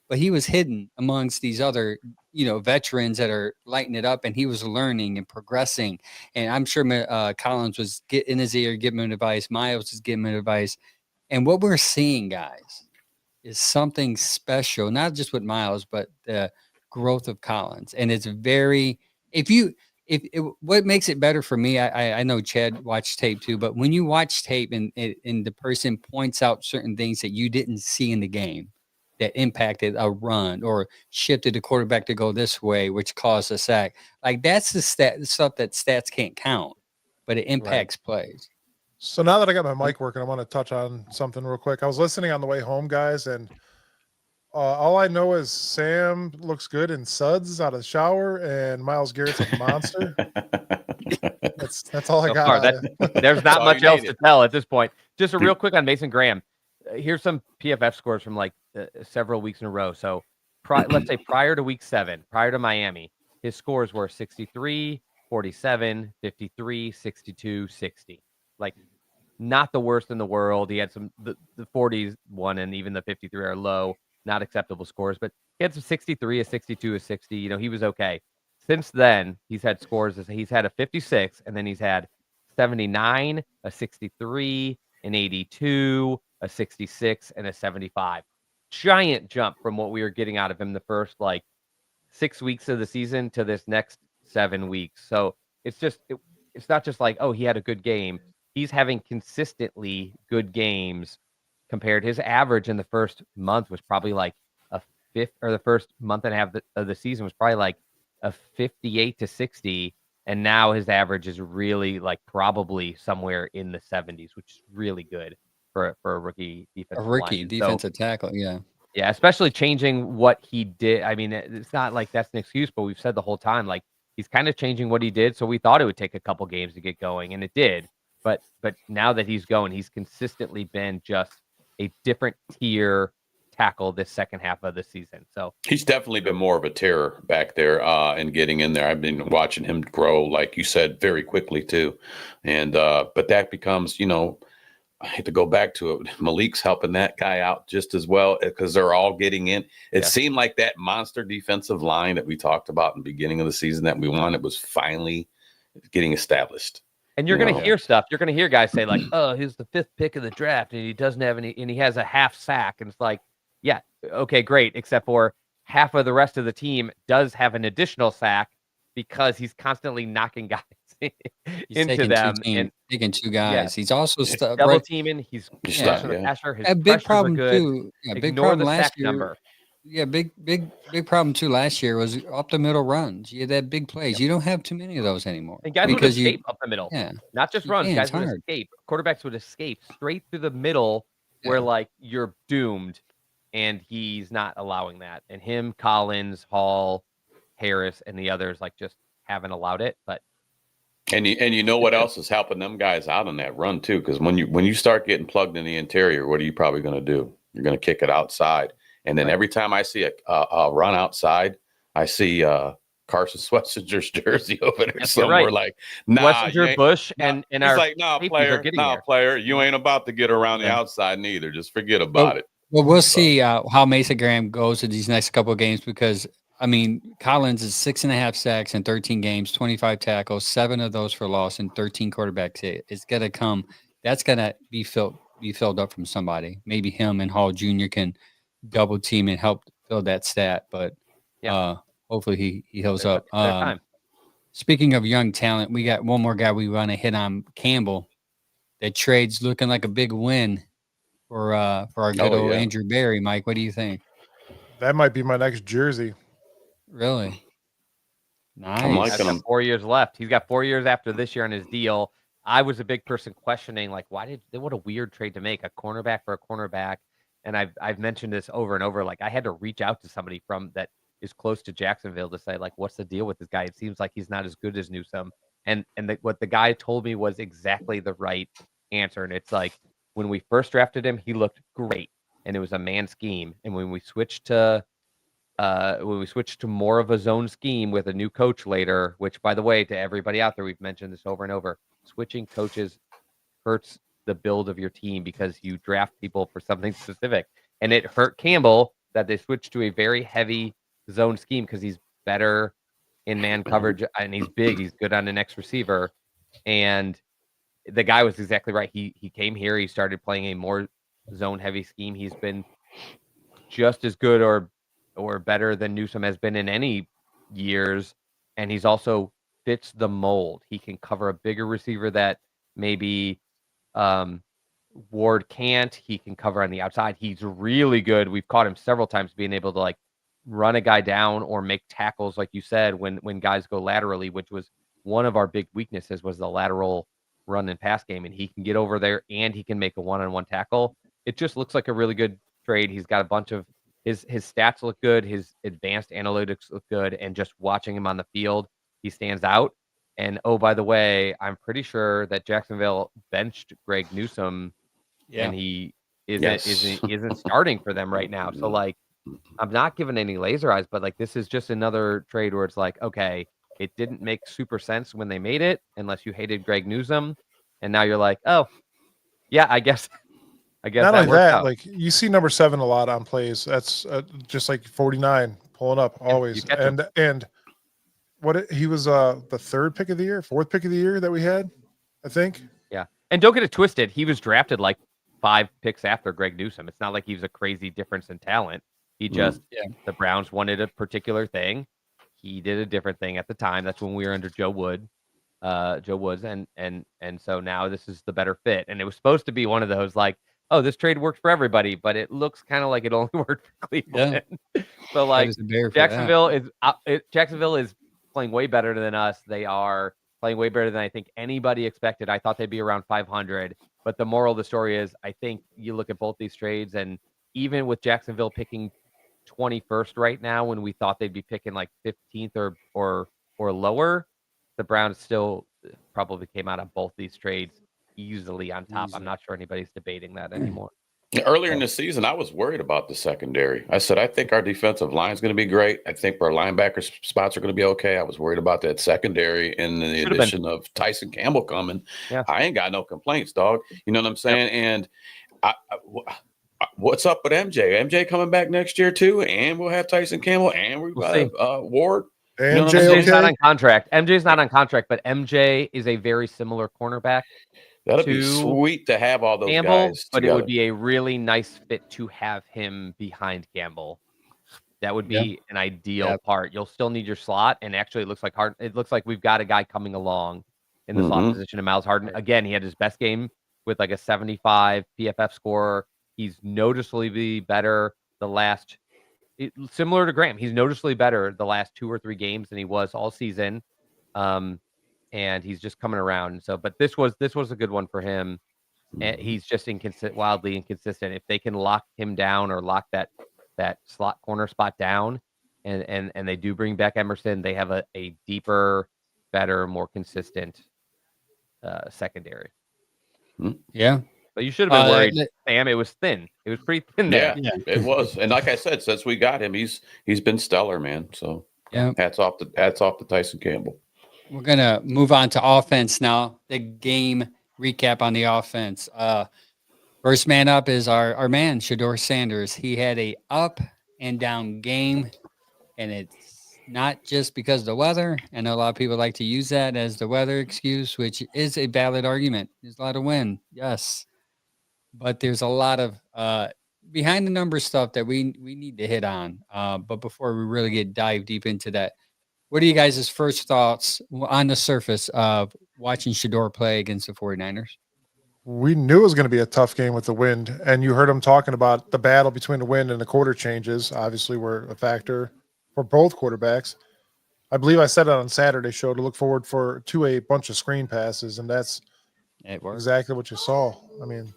But he was hidden amongst these other, veterans that are lighting it up, and he was learning and progressing. And I'm sure Collins was getting in his ear, giving him advice. Miles was giving him advice. And what we're seeing, guys, is something special, not just with Miles, but the growth of Collins. And it's very, what makes it better for me, I know Chad watched tape too, but when you watch tape and the person points out certain things that you didn't see in the game that impacted a run or shifted the quarterback to go this way, which caused a sack, like that's the stuff that stats can't count, but it impacts plays. So now that I got my mic working, I want to touch on something real quick. I was listening on the way home, guys, and all I know is Sam looks good in suds out of the shower, and Myles Garrett's a monster. That's all I got. There's not much else to tell at this point. Just real quick on Mason Graham. Here's some PFF scores from like several weeks in a row. So let's say prior to week 7, prior to Miami, his scores were 63, 47, 53, 62, 60. Like, not the worst in the world. He had the 40s one and even the 53 are low, not acceptable scores, but he had some 63, a 62, a 60. You know, he was okay. Since then, he's had scores. He's had a 56, and then he's had 79, a 63, an 82, a 66, and a 75. Giant jump from what we were getting out of him the first 6 weeks of the season to this next 7 weeks. So it's not just like, oh, he had a good game. He's having consistently good games compared. His average in the first month was probably like a fifth, or the first month and a half of the season was probably like a 58 to 60. And now his average is really probably somewhere in the 70s, which is really good for a rookie defensive defensive tackle. Yeah. Yeah, especially changing what he did. I mean, it's not like that's an excuse, but we've said the whole time, he's kind of changing what he did. So we thought it would take a couple games to get going, and it did. But now that he's going, he's consistently been just a different tier tackle this second half of the season. So he's definitely been more of a terror back there and getting in there. I've been watching him grow, like you said, very quickly too. And but that becomes, I hate to go back to it. Malik's helping that guy out just as well because they're all getting in. It seemed like that monster defensive line that we talked about in the beginning of the season that we wanted was finally getting established. And you're going to hear stuff. You're going to hear guys say oh, he's the 5th pick of the draft and he doesn't have any, and he has a half sack. And it's like, yeah, okay, great. Except for half of the rest of the team does have an additional sack because he's constantly knocking guys into them and taking 2 guys. Yeah. He's also double teaming. He's pressure. His a big problem too. Yeah, big problem last year. Number. Yeah, big problem too last year was up the middle runs. You had that big plays. Yep. You don't have too many of those anymore. And guys would escape up the middle. Yeah. Not just runs. Guys would escape. Quarterbacks would escape straight through the middle where you're doomed. And he's not allowing that. And him, Collins, Hall, Harris, and the others just haven't allowed it. But and you know what else is helping them guys out on that run too? Because when you start getting plugged in the interior, what are you probably going to do? You're going to kick it outside. And then every time I see a run outside, I see Carson Schwarzenegger's jersey over there somewhere. Like, nah, Schwarzenegger, Bush, and our player, you ain't about to get around the outside neither. Just forget about it. Well, we'll see how Mason Graham goes in these next couple of games because, I mean, Collins is 6.5 sacks in 13 games, 25 tackles, 7 of those for loss, and 13 quarterback hits. It's going to come. That's going to be filled up from somebody. Maybe him and Hall Jr. can double team and help fill that stat, but hopefully he heals up. Speaking of young talent, we got one more guy we want to hit on, Campbell. That trade's looking like a big win for our good old Andrew Berry. Mike, what do you think? That might be my next jersey. Really? Nice. I'm liking him. 4 years left. He's got 4 years after this year on his deal. I was a big person questioning, what a weird trade to make, a cornerback for a cornerback. And I've mentioned this over and over. I had to reach out to somebody from that is close to Jacksonville to say, what's the deal with this guy? It seems like he's not as good as Newsome. And what the guy told me was exactly the right answer. And it's when we first drafted him, he looked great, and it was a man scheme. And when we switched to more of a zone scheme with a new coach later, which, by the way, to everybody out there, we've mentioned this over and over, switching coaches hurts the build of your team because you draft people for something specific. And it hurt Campbell that they switched to a very heavy zone scheme because he's better in man coverage and he's big. He's good on the next receiver. And the guy was exactly right. He came here. He started playing a more zone heavy scheme. He's been just as good or better than Newsome has been in any years. And he's also fits the mold. He can cover a bigger receiver that maybe Ward can't. He can cover on the outside. He's really good. We've caught him several times being able to run a guy down or make tackles, like you said, when guys go laterally, which was one of our big weaknesses, was the lateral run and pass game. And he can get over there and he can make a one-on-one tackle. It just looks like a really good trade. He's got a bunch of his stats look good. His advanced analytics look good. And just watching him on the field, he stands out. And oh, by the way, I'm pretty sure that Jacksonville benched Greg Newsome, and he isn't starting for them right now. So I'm not giving any laser eyes, but this is just another trade where it's okay, It didn't make super sense when they made it, unless you hated Greg Newsome, and now you're like, oh, yeah, I guess Not that only works that, out. like you see number 7 a lot on plays. That's just like 49 pulling up always. And he was the 3rd pick of the year, 4th pick of the year that we had, I think. Yeah, and don't get it twisted. He was drafted like 5 picks after Greg Newsome. It's not like he was a crazy difference in talent. He just the Browns wanted a particular thing. He did a different thing at the time. That's when we were under Joe Woods, and so now this is the better fit. And it was supposed to be one of those like, oh, this trade worked for everybody, but it looks kind of like it only worked for Cleveland. Yeah. So like Jacksonville is playing way better than us. They are playing way better than I think anybody expected. I thought they'd be around 500, but the moral of the story is I think you look at both these trades, and even with Jacksonville picking 21st right now, when we thought they'd be picking like 15th or lower, the Browns still probably came out of both these trades easily on top. I'm not sure anybody's debating that anymore. Earlier in the season, I was worried about the secondary. I said, I think our defensive line is going to be great. I think our linebacker spots are going to be okay. I was worried about that secondary and the addition of Tyson Campbell coming. Yeah. I ain't got no complaints, dog. You know what I'm saying? Yep. And what's up with MJ? MJ coming back next year too, and we'll have Tyson Campbell, and we've got Ward. MJ's not on contract. MJ's not on contract, but MJ is a very similar cornerback. That'd be sweet to have all those guys but together. It would be a really nice fit to have him behind Campbell. That would be an ideal part. You'll still need your slot, and actually, it looks like we've got a guy coming along in the slot position of Miles Harden. Again, he had his best game with like a 75 PFF score. He's noticeably better similar to Graham. He's noticeably better the last 2 or 3 games than he was all season. And he's just coming around. So, but this was a good one for him. And he's just wildly inconsistent. If they can lock him down or lock that slot corner spot down, and they do bring back Emerson, they have a deeper, better, more consistent secondary. Yeah. But you should have been worried, Sam. It was thin. It was pretty thin there. Yeah, it was. And like I said, since we got him, he's been stellar, man. So hats off to Tyson Campbell. We're going to move on to offense now. The game recap on the offense. First man up is our man, Shedeur Sanders. He had a up and down game, and it's not just because of the weather. I know a lot of people like to use that as the weather excuse, which is a valid argument. There's a lot of wind, yes. But there's a lot of behind the numbers stuff that we need to hit on. But before we really dive deep into that, what are you guys' first thoughts on the surface of watching Shedeur play against the 49ers? We knew it was going to be a tough game with the wind, and you heard him talking about the battle between the wind and the quarter changes. Obviously, were a factor for both quarterbacks. I believe I said it on Saturday's show to look forward to a bunch of screen passes, and that's exactly what you saw. I mean,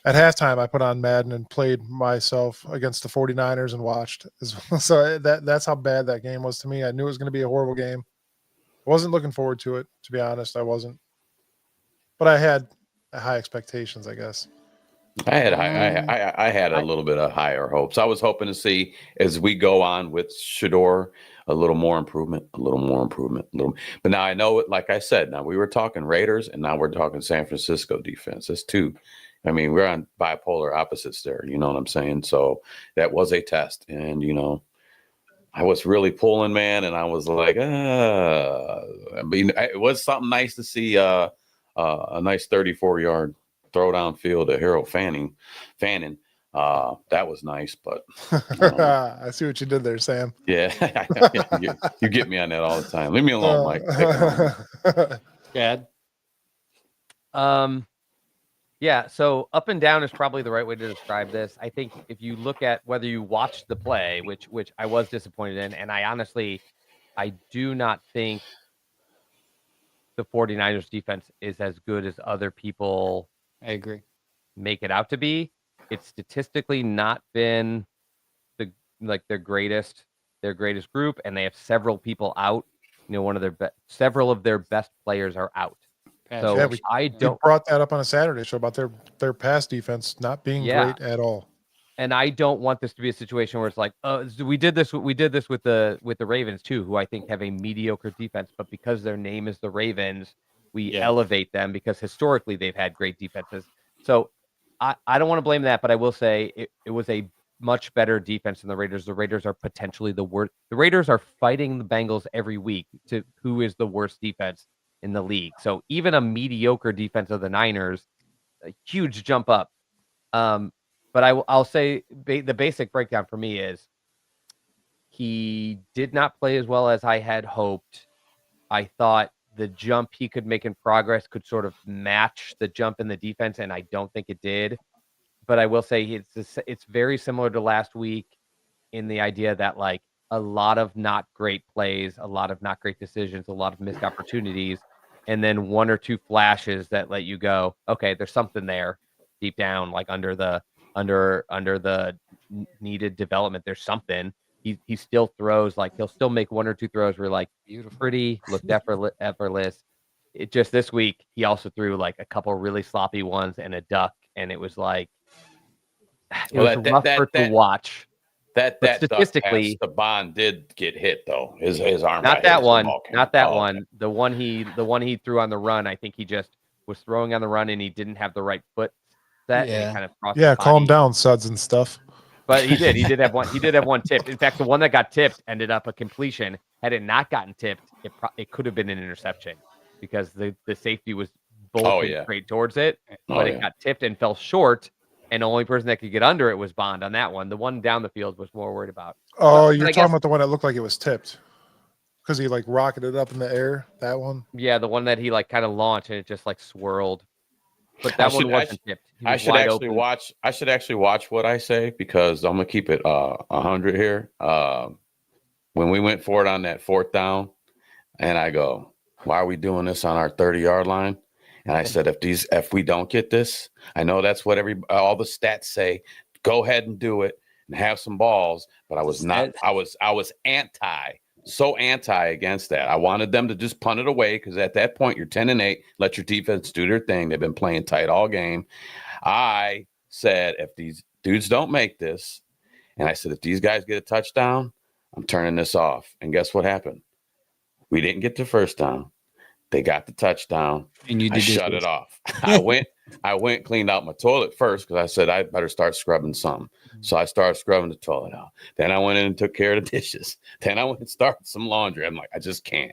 at halftime, I put on Madden and played myself against the 49ers and watched. So that's how bad that game was to me. I knew it was going to be a horrible game. I wasn't looking forward to it, to be honest. I wasn't. But I had high expectations, I guess. I had a little bit of higher hopes. I was hoping to see, as we go on with Shedeur, a little more improvement. But now I know it, like I said, now we were talking Raiders, and now we're talking San Francisco defense. That's two. I mean, we're on bipolar opposites there. You know what I'm saying? So that was a test. And, I was really pulling, man. And I was like, I mean, it was something nice to see a nice 34-yard throw downfield to Harold Fanning. That was nice, but I see what you did there, Sam. Yeah, you get me on that all the time. Leave me alone, Mike. Dad. Yeah, so up and down is probably the right way to describe this. I think if you look at whether you watched the play, which I was disappointed in, and I do not think the 49ers defense is as good as other people make it out to be. It's statistically not been their greatest group, and they have several people out. Several of their best players are out. So yeah, we brought that up on a Saturday show about their pass defense not being great at all. And I don't want this to be a situation where it's like, we did this with the Ravens too, who I think have a mediocre defense, but because their name is the Ravens, we elevate them because historically they've had great defenses. So I don't want to blame that, but I will say it was a much better defense than the Raiders. The Raiders are potentially the worst. The Raiders are fighting the Bengals every week to who is the worst defense in the league. So even a mediocre defense of the Niners, a huge jump up. But I'll say the basic breakdown for me is he did not play as well as I had hoped. I thought the jump he could make in progress could sort of match the jump in the defense, and I don't think it did. But I will say it's very similar to last week in the idea that like a lot of not great plays, a lot of not great decisions, a lot of missed opportunities, and then one or two flashes that let you go, okay, there's something there deep down, like under the needed development. There's something. He still throws, like he'll still make one or two throws where like beautiful, pretty, looked effortless. It just this week he also threw like a couple really sloppy ones and a duck, and it was like it was rougher to watch. That statistically, the Bond did get hit though. His arm. Not that one. Not that one. Okay. The one he threw on the run. I think he just was throwing on the run and he didn't have the right foot set. Yeah. And he kind of crossed calm down, Suds and stuff. But he did. He did have one. He did have one tipped. In fact, the one that got tipped ended up a completion. Had it not gotten tipped, it could have been an interception because the safety was bolting straight towards it, but it got tipped and fell short. And the only person that could get under it was Bond on that one. The one down the field was more worried about. Oh, you're talking about the one that looked like it was tipped because he like rocketed up in the air. That one. Yeah, the one that he like kind of launched and it just like swirled. But that one wasn't tipped. I should actually watch. I should actually watch what I say because I'm gonna keep it 100 here. When we went for it on that 4th down, and I go, "Why are we doing this on our 30-yard line?" And I said, if we don't get this, I know that's what all the stats say. Go ahead and do it and have some balls. But I was not. I was anti against that. I wanted them to just punt it away because at that point you're 10-8. Let your defense do their thing. They've been playing tight all game. I said if these dudes don't make this, and I said if these guys get a touchdown, I'm turning this off. And guess what happened? We didn't get the first down. They got the touchdown. And I shut it off. I went, cleaned out my toilet first because I said I better start scrubbing something. So I started scrubbing the toilet out. Then I went in and took care of the dishes. Then I went and started some laundry. I'm like, I just can't.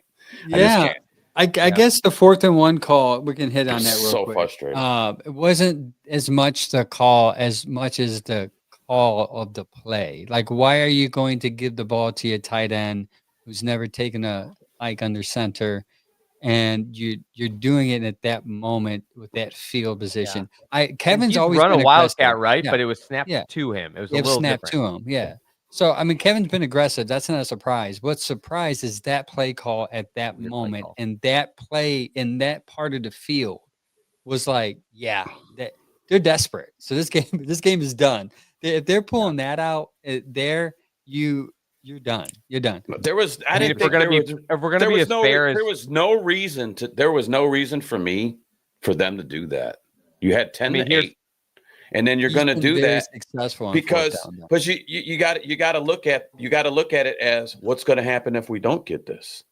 Yeah. I guess the 4th and 1 call, we can hit on that real quick. Frustrating. It wasn't as much the call as much as the call of the play. Like, why are you going to give the ball to your tight end who's never taken a hike under center? And you're doing it at that moment with that field position. Kevin's always run been a wildcat, aggressive. right? But it was snapped to him. It was a little snapped different. to him. Yeah. So I mean, Kevin's been aggressive. That's not a surprise. What's surprise is that play call at that moment, and that play in that part of the field was like, that they're desperate. So this game is done. If they're pulling that out there, you're done. You're done. There was no reason for them to do that. You had 10-8, and then you're going to do that because you got to look at it as what's going to happen if we don't get this.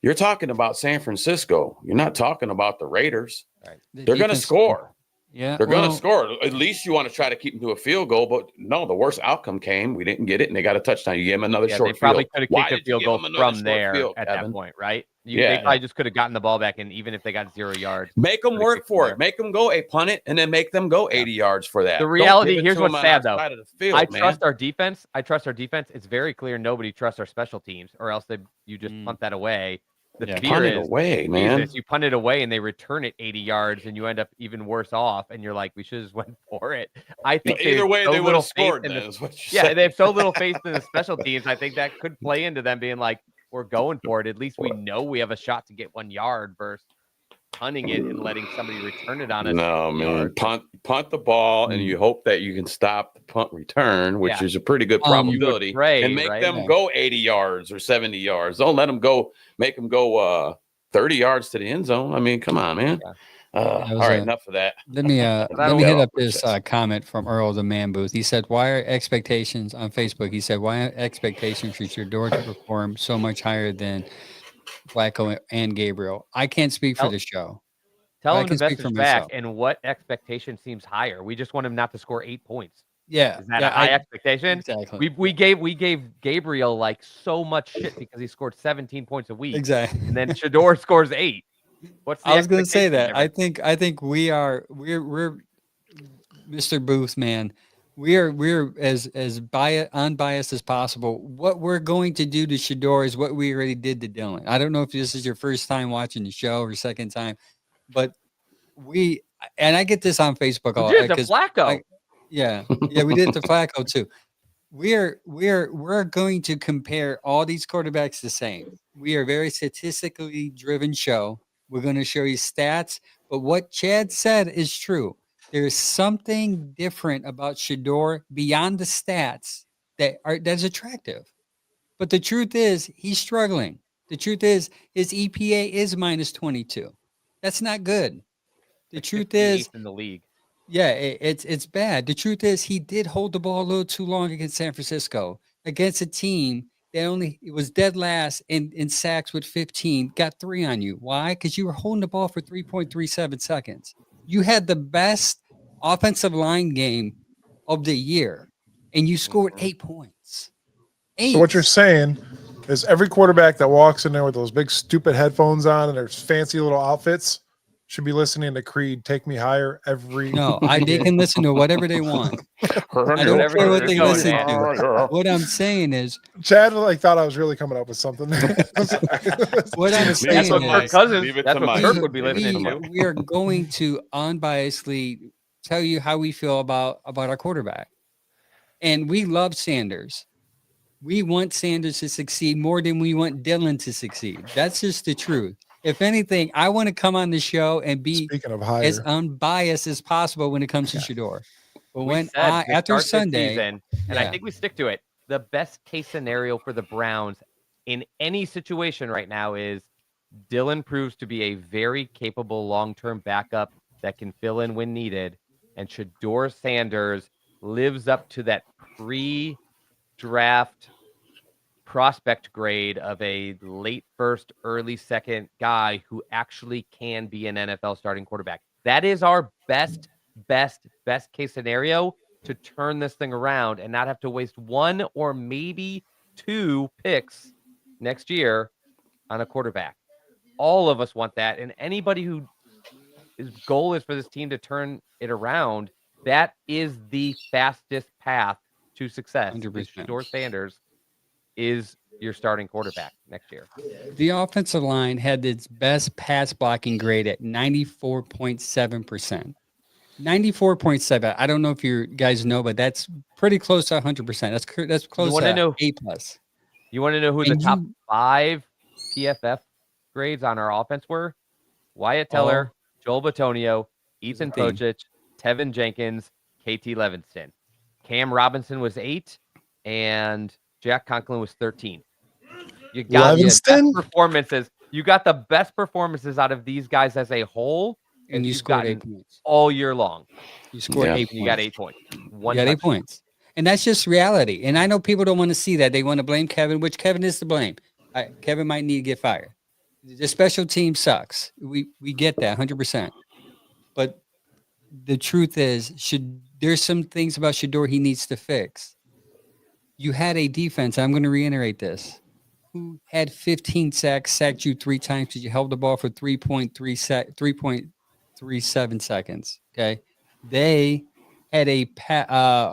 You're talking about San Francisco. You're not talking about the Raiders. Right. They're going to score. Yeah, they're going to score. At least you want to try to keep them to a field goal, but no, the worst outcome came. We didn't get it, and they got a touchdown. You gave them another short field. They probably could have kicked a field goal from there at that point, right? They probably just could have gotten the ball back, and even if they got 0 yards, make them work for it. Make them go punt it, and then make them go 80 yards for that. The reality here's what's sad though. I trust our defense. It's very clear nobody trusts our special teams, or else you just punt that away. The fear punt is it away, man. You punt it away and they return it 80 yards and you end up even worse off. And you're like, we should have just went for it. I think either way they would have scored. They have so little faith in the special teams. I think that could play into them being like, we're going for it. At least we know we have a shot to get 1 yard versus punting it and letting somebody return it on us. No, man. Punt the ball and you hope that you can stop the punt return, which is a pretty good probability. And make them go 80 yards or 70 yards. Don't let them go, make them go 30 yards to the end zone. I mean, come on, man. All right, enough of that. Let me hit up this comment from Earl the Man Booth. He said, "Why are expectations on Facebook?" He said, "Why are expectations for Shador to perform so much higher than Flacco and Gabriel?" I can't speak for the show. Tell him to message back. And what expectation seems higher? We just want him not to score 8 points. Yeah, is that a high expectation? Exactly. We gave Gabriel like so much shit because he scored 17 points a week. Exactly. And then Shador scores 8. What's the I was going to say that. Difference? I think we're Mr. Booth, man. We're as unbiased as possible. What we're going to do to Shador is what we already did to Dylan. I don't know if this is your first time watching the show or second time, but I get this on Facebook all because Flacco. we did it to Flacco too. We're going to compare all these quarterbacks the same. We are a very statistically driven show. We're going to show you stats, but what Chad said is true. There's something different about Shador beyond the stats that's attractive. But the truth is he's struggling. The truth is his EPA is minus 22. That's not good. The truth is in the league. Yeah, it's bad. The truth is he did hold the ball a little too long against San Francisco, against a team that was dead last in sacks with 15, got 3 on you. Why? Because you were holding the ball for 3.37 seconds. You had the best offensive line game of the year, and you scored 8 points. 8. So what you're saying is every quarterback that walks in there with those big stupid headphones on and their fancy little outfits should be listening to Creed "Take Me Higher" every. No, they can listen to whatever they want. I don't care what they listen to. What I'm saying is, Chad thought I was really coming up with something. What I'm saying that's what Kirk Cousins. That's what Kirk would be listening to. We are going to unbiasedly tell you how we feel about our quarterback, and we love Sanders. We want Sanders to succeed more than we want Dylan to succeed. That's just the truth. If anything, I want to come on the show and be as unbiased as possible when it comes to Shador. But after Sunday, season, and I think we stick to it, the best case scenario for the Browns in any situation right now is Dylan proves to be a very capable long-term backup that can fill in when needed, and Shador Sanders lives up to that pre-draft prospect grade of a late first, early second guy who actually can be an NFL starting quarterback. That is our best case scenario to turn this thing around and not have to waste 1 or maybe 2 picks next year on a quarterback. All of us want that. And anybody whose goal is for this team to turn it around, that is the fastest path to success. 100%. Shador Sanders is your starting quarterback next year. The offensive line had its best pass blocking grade at 94.7%. 94.7. I don't know if you guys know, but that's pretty close to 100%. That's close to A+. You want to know who the top 5 PFF grades on our offense were? Wyatt Teller, Joel Bitonio, Ethan Pocic, Tevin Jenkins, KT Levinston. Cam Robinson was 8, and Jack Conklin was 13. You got the best performances. You got the best performances out of these guys as a whole, and you scored 8 points all year long. You scored 8 points. You got 8 points. You got 8 points, and that's just reality. And I know people don't want to see that. They want to blame Kevin, which Kevin is to blame. Kevin might need to get fired. The special team sucks. We get that 100%. But the truth is, there's some things about Shador he needs to fix. You had a defense, I'm going to reiterate this, who had 15 sacks, sacked you 3 times because you held the ball for 3.37 seconds. Okay. They had a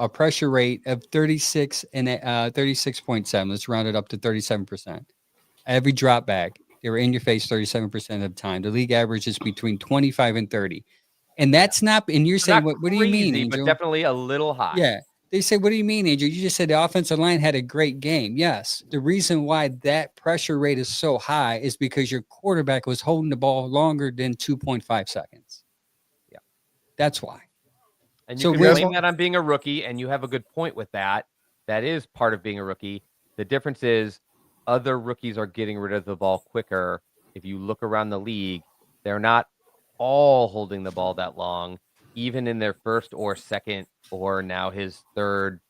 pressure rate of 36 and 36.7. Let's round it up to 37%. Every drop back, they were in your face 37% of the time. The league average is between 25 and 30. And that's not, and you're saying, what do you mean, Angel? But definitely a little high. Yeah. They say, what do you mean, Angel? You just said the offensive line had a great game. Yes. The reason why that pressure rate is so high is because your quarterback was holding the ball longer than 2.5 seconds. Yeah. That's why. And you can blame that on being a rookie, and you have a good point with that. That is part of being a rookie. The difference is other rookies are getting rid of the ball quicker. If you look around the league, they're not all holding the ball that long, even in their first or second or now his third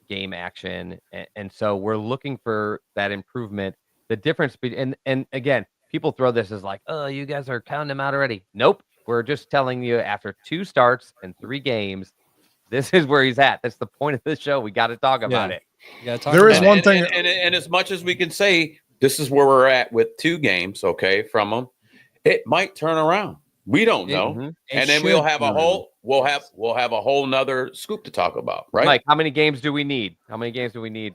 game action. And so we're looking for that improvement. The difference and again, people throw this as like, oh, you guys are counting him out already. Nope. We're just telling you after 2 starts and 3 games, this is where he's at. That's the point of this show. We got to talk about it. There is one thing, and as much as we can say this is where we're at with 2 games, okay, from them, it might turn around. We don't know, and then we'll have a whole nother scoop to talk about, right? Mike, how many games do we need? How many games do we need?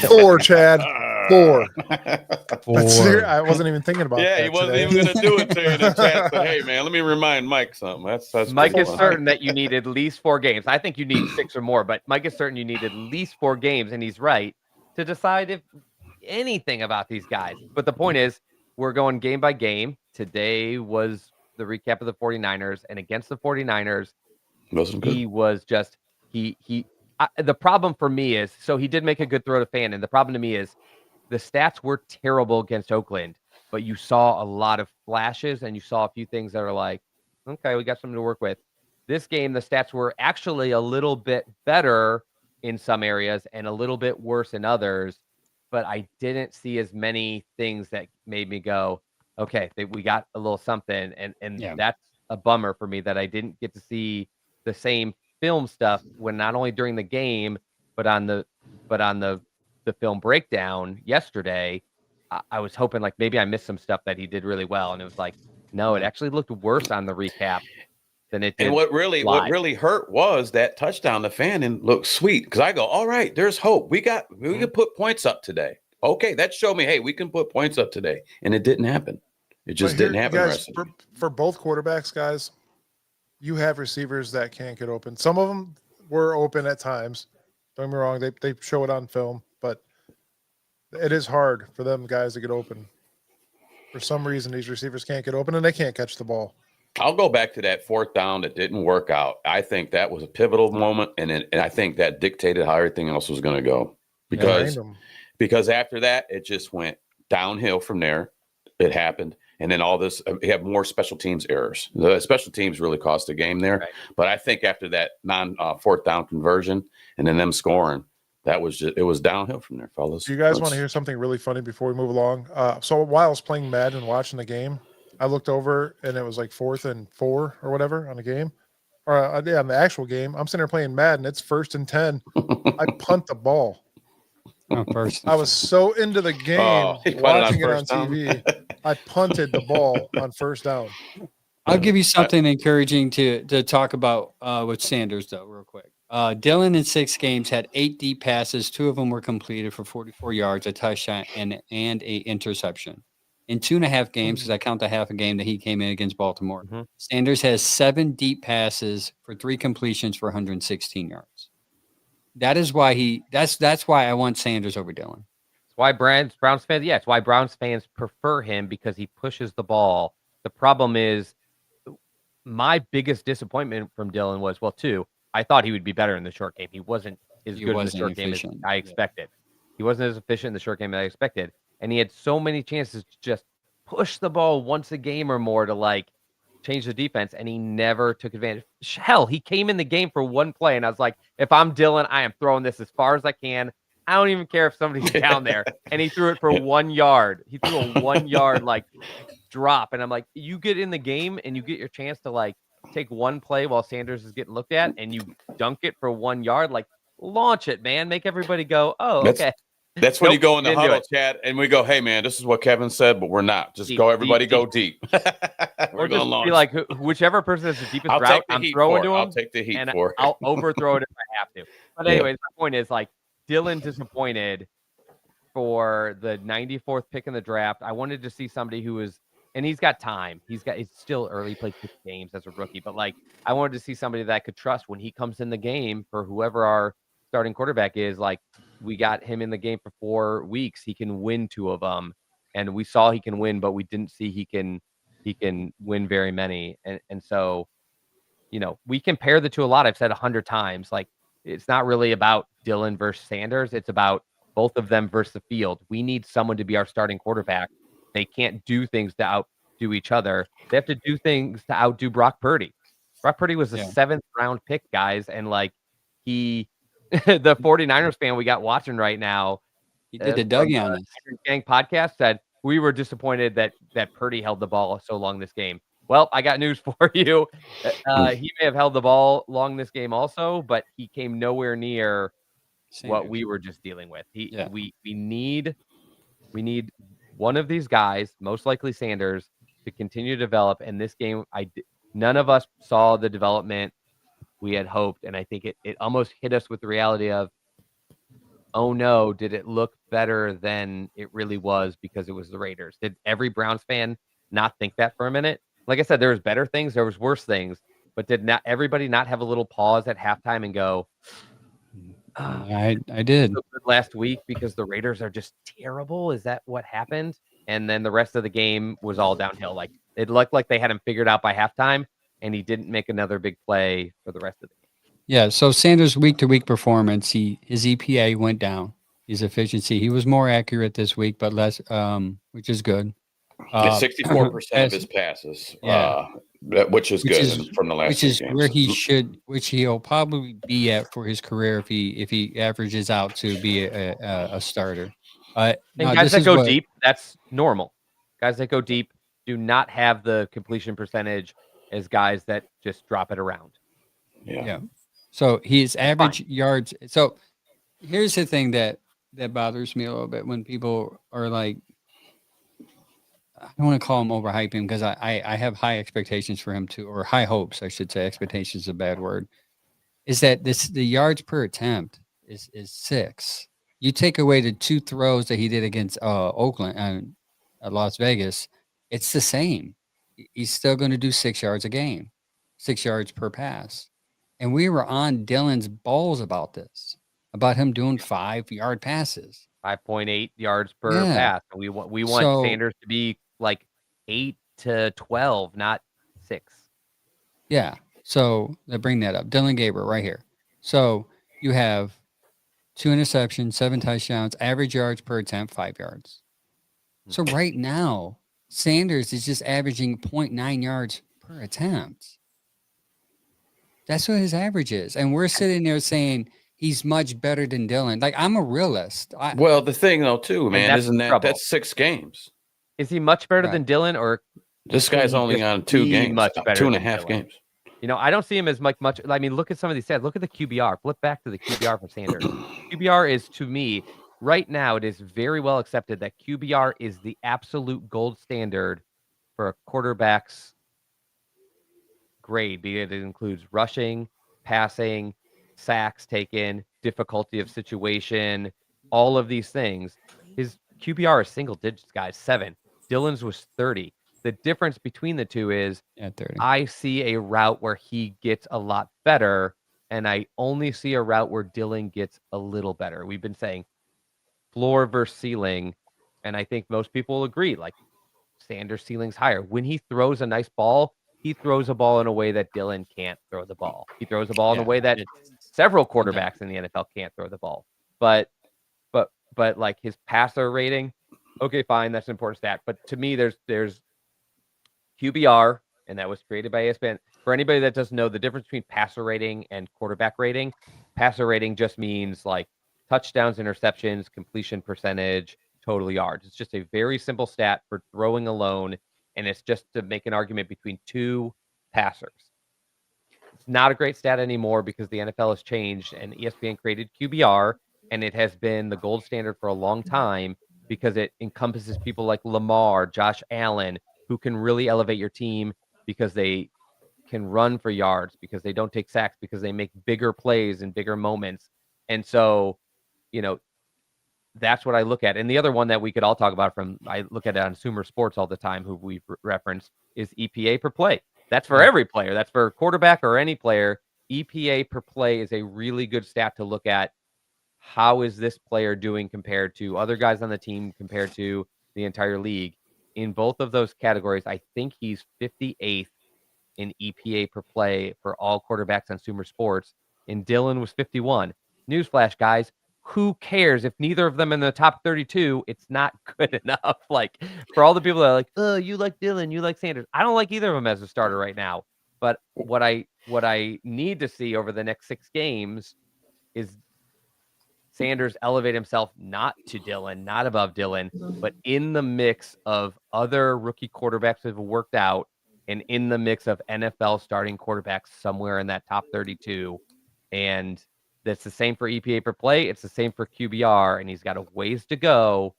4, Chad. 4. I wasn't even thinking about that. Yeah, he wasn't even going to do it to you in the chat. But hey, man, let me remind Mike something. That's Mike is certain that you need at least 4 games. I think you need 6 or more, but Mike is certain you need at least 4 games, and he's right to decide if anything about these guys. But the point is, we're going game by game. Today was the recap of the 49ers, and against the 49ers, he was just the problem for me is, so he did make a good throw to Fan, and the problem to me is the stats were terrible against Oakland, but you saw a lot of flashes and you saw a few things that are like, okay, we got something to work with. This game, the stats were actually a little bit better in some areas and a little bit worse in others, but I didn't see as many things that made me go, okay, we got a little something, and that's a bummer for me that I didn't get to see the same film stuff when not only during the game, but on the film breakdown yesterday. I was hoping like maybe I missed some stuff that he did really well, and it was like, no, it actually looked worse on the recap than it did. And what really hurt was that touchdown to Fan and looked sweet, because I go, all right, there's hope. We can put points up today. Okay, that showed me, hey, we can put points up today, and it didn't happen. It just didn't happen. Guys, for both quarterbacks, guys, you have receivers that can't get open. Some of them were open at times. Don't get me wrong; they show it on film, but it is hard for them guys to get open. For some reason, these receivers can't get open, and they can't catch the ball. I'll go back to that 4th down that didn't work out. I think that was a pivotal moment, and I think that dictated how everything else was going to go, because after that, it just went downhill from there. It happened. And then all this, you have more special teams errors. The special teams really cost the game there. Right. But I think after that 4th down conversion and then them scoring, it was downhill from there, fellas. Do you guys want to hear something really funny before we move along? So while I was playing Madden and watching the game, I looked over and it was like 4th and 4 or whatever on the game. Or on the actual game. I'm sitting there playing Madden. It's 1st and 10. I punt the ball. I was so into the game watching it on TV. I punted the ball on 1st down. I'll give you something encouraging to talk about with Sanders, though, real quick. Dylan in 6 games had 8 deep passes. 2 of them were completed for 44 yards, a touchdown, and a interception. In 2.5 games, because I count the half a game that he came in against Baltimore, Sanders has 7 deep passes for 3 completions for 116 yards. That is why that's why I want Sanders over Dylan. It's why Browns fans, it's why Browns fans prefer him, because he pushes the ball. The problem is, my biggest disappointment from Dylan was, 2, I thought he would be better in the short game. He wasn't as good in the short game as I expected. He wasn't as efficient in the short game as I expected. And he had so many chances to just push the ball once a game or more to like change the defense, and he never took advantage. Hell, he came in the game for 1 play, and I was like, if I'm Dylan, I am throwing this as far as I can. I don't even care if somebody's down there. And he threw it for 1 yard. He threw a 1 yard like drop, and I'm like, you get in the game and you get your chance to like take 1 play while Sanders is getting looked at, and you dunk it for 1 yard. Like, launch it, man. Make everybody go, oh, okay. That's when you go in the huddle, Chad, and we go, hey, man, this is what Kevin said, but we're not. Just go, everybody go deep. We're going to be like, whichever person has the deepest route, I'm throwing to him. I'll take the heat for it. I'll overthrow it if I have to. But anyways, my point is, like, Dylan disappointed for the 94th pick in the draft. I wanted to see somebody who was, and he's got time. It's still early. He played 6 games as a rookie, but like, I wanted to see somebody that I could trust when he comes in the game for whoever our starting quarterback is. Like, we got him in the game for 4 weeks. He can win 2 of them, and we saw he can win, but we didn't see he can win very many. And so, you know, we compare the two a lot. I've said 100 times, like, it's not really about Dylan versus Sanders. It's about both of them versus the field. We need someone to be our starting quarterback. They can't do things to outdo each other. They have to do things to outdo Brock Purdy. Brock Purdy was the 7th round pick, guys, and like the 49ers fan we got watching right now, he did a Dougie on us. Gang podcast said we were disappointed that Purdy held the ball so long this game. Well, I got news for you. He may have held the ball long this game also, but he came nowhere near what we were just dealing with. We need one of these guys, most likely Sanders, to continue to develop. And this game, none of us saw the development we had hoped, and I think it almost hit us with the reality of, oh no, did it look better than it really was because it was the Raiders? Did every Browns fan not think that for a minute? Like I said, there was better things, there was worse things, but did not everybody not have a little pause at halftime and go, I did last week because the Raiders are just terrible? Is that what happened? And then the rest of the game was all downhill. Like it looked like they had him figured out by halftime, and he didn't make another big play for the rest of the game. Yeah, so Sanders' week-to-week performance, his EPA went down. His efficiency, he was more accurate this week, but less, which is good. 64% of his passes, which is good from the last. Which is games. Which he'll probably be at for his career if he averages out to be a starter. And guys that go deep, that's normal. Guys that go deep do not have the completion percentage as guys that just drop it around. Yeah. So his average yards. So here's the thing that bothers me a little bit when people are like, I don't want to call him overhyping because I have high expectations for him too, or high hopes, I should say. Expectations is a bad word. Is that the yards per attempt is 6. You take away the 2 throws that he did against Oakland and Las Vegas, it's the same. He's still going to do 6 yards a game, 6 yards per pass. And we were on Dylan's balls about this, about him doing 5-yard passes. 5.8 yards per pass. We want Sanders to be like 8 to 12, not 6. Yeah. So let's bring that up. Dylan Gabriel right here. So you have 2 interceptions, 7 touchdowns, average yards per attempt, 5 yards. So right now, Sanders is just averaging 0.9 yards per attempt. That's what his average is. And we're sitting there saying he's much better than Dylan. Like, I'm a realist. Well, the thing, though, too, man, isn't that's 6 games. Is he much better than Dylan, or this guy's only on 2 games, much better 2.5 games? You know, I don't see him as much. I mean, look at some of these stats. Look at the QBR. Flip back to the QBR for Sanders. QBR is, to me, right now, it is very well accepted that QBR is the absolute gold standard for a quarterback's grade, because it includes rushing, passing, sacks taken, difficulty of situation, all of these things. His QBR is single digits, guys, 7. Dylan's was 30. The difference between the two is 30. I see a route where he gets a lot better, and I only see a route where Dylan gets a little better. We've been saying floor versus ceiling, and I think most people will agree, like Sanders' ceiling's higher. When he throws a nice ball, he throws a ball in a way that Dylan can't throw the ball. He throws a ball in a way that several quarterbacks in the NFL can't throw the ball. But like his passer rating, okay, fine, that's an important stat. But to me, there's QBR, and that was created by ESPN. For anybody that doesn't know the difference between passer rating and quarterback rating, passer rating just means like touchdowns, interceptions, completion percentage, total yards. It's just a very simple stat for throwing alone, and it's just to make an argument between 2 passers. It's not a great stat anymore because the NFL has changed, and ESPN created QBR, and it has been the gold standard for a long time because it encompasses people like Lamar, Josh Allen, who can really elevate your team because they can run for yards, because they don't take sacks, because they make bigger plays in bigger moments. And so, you know, that's what I look at. And the other one that we could all talk about, I look at it on Sumer Sports all the time, who we've referenced, is EPA per play. That's for every player. That's for quarterback or any player. EPA per play is a really good stat to look at. How is this player doing compared to other guys on the team, compared to the entire league? In both of those categories, I think he's 58th in EPA per play for all quarterbacks on Sumer Sports, and Dylan was 51. Newsflash, guys, who cares if neither of them in the top 32? It's not good enough. Like for all the people that are like, oh, you like Dylan, you like Sanders. I don't like either of them as a starter right now. But what I need to see over the next 6 games is Sanders elevate himself not to Dylan, not above Dylan, but in the mix of other rookie quarterbacks that have worked out and in the mix of NFL starting quarterbacks somewhere in that top 32. And that's the same for EPA per play. It's the same for QBR, and he's got a ways to go.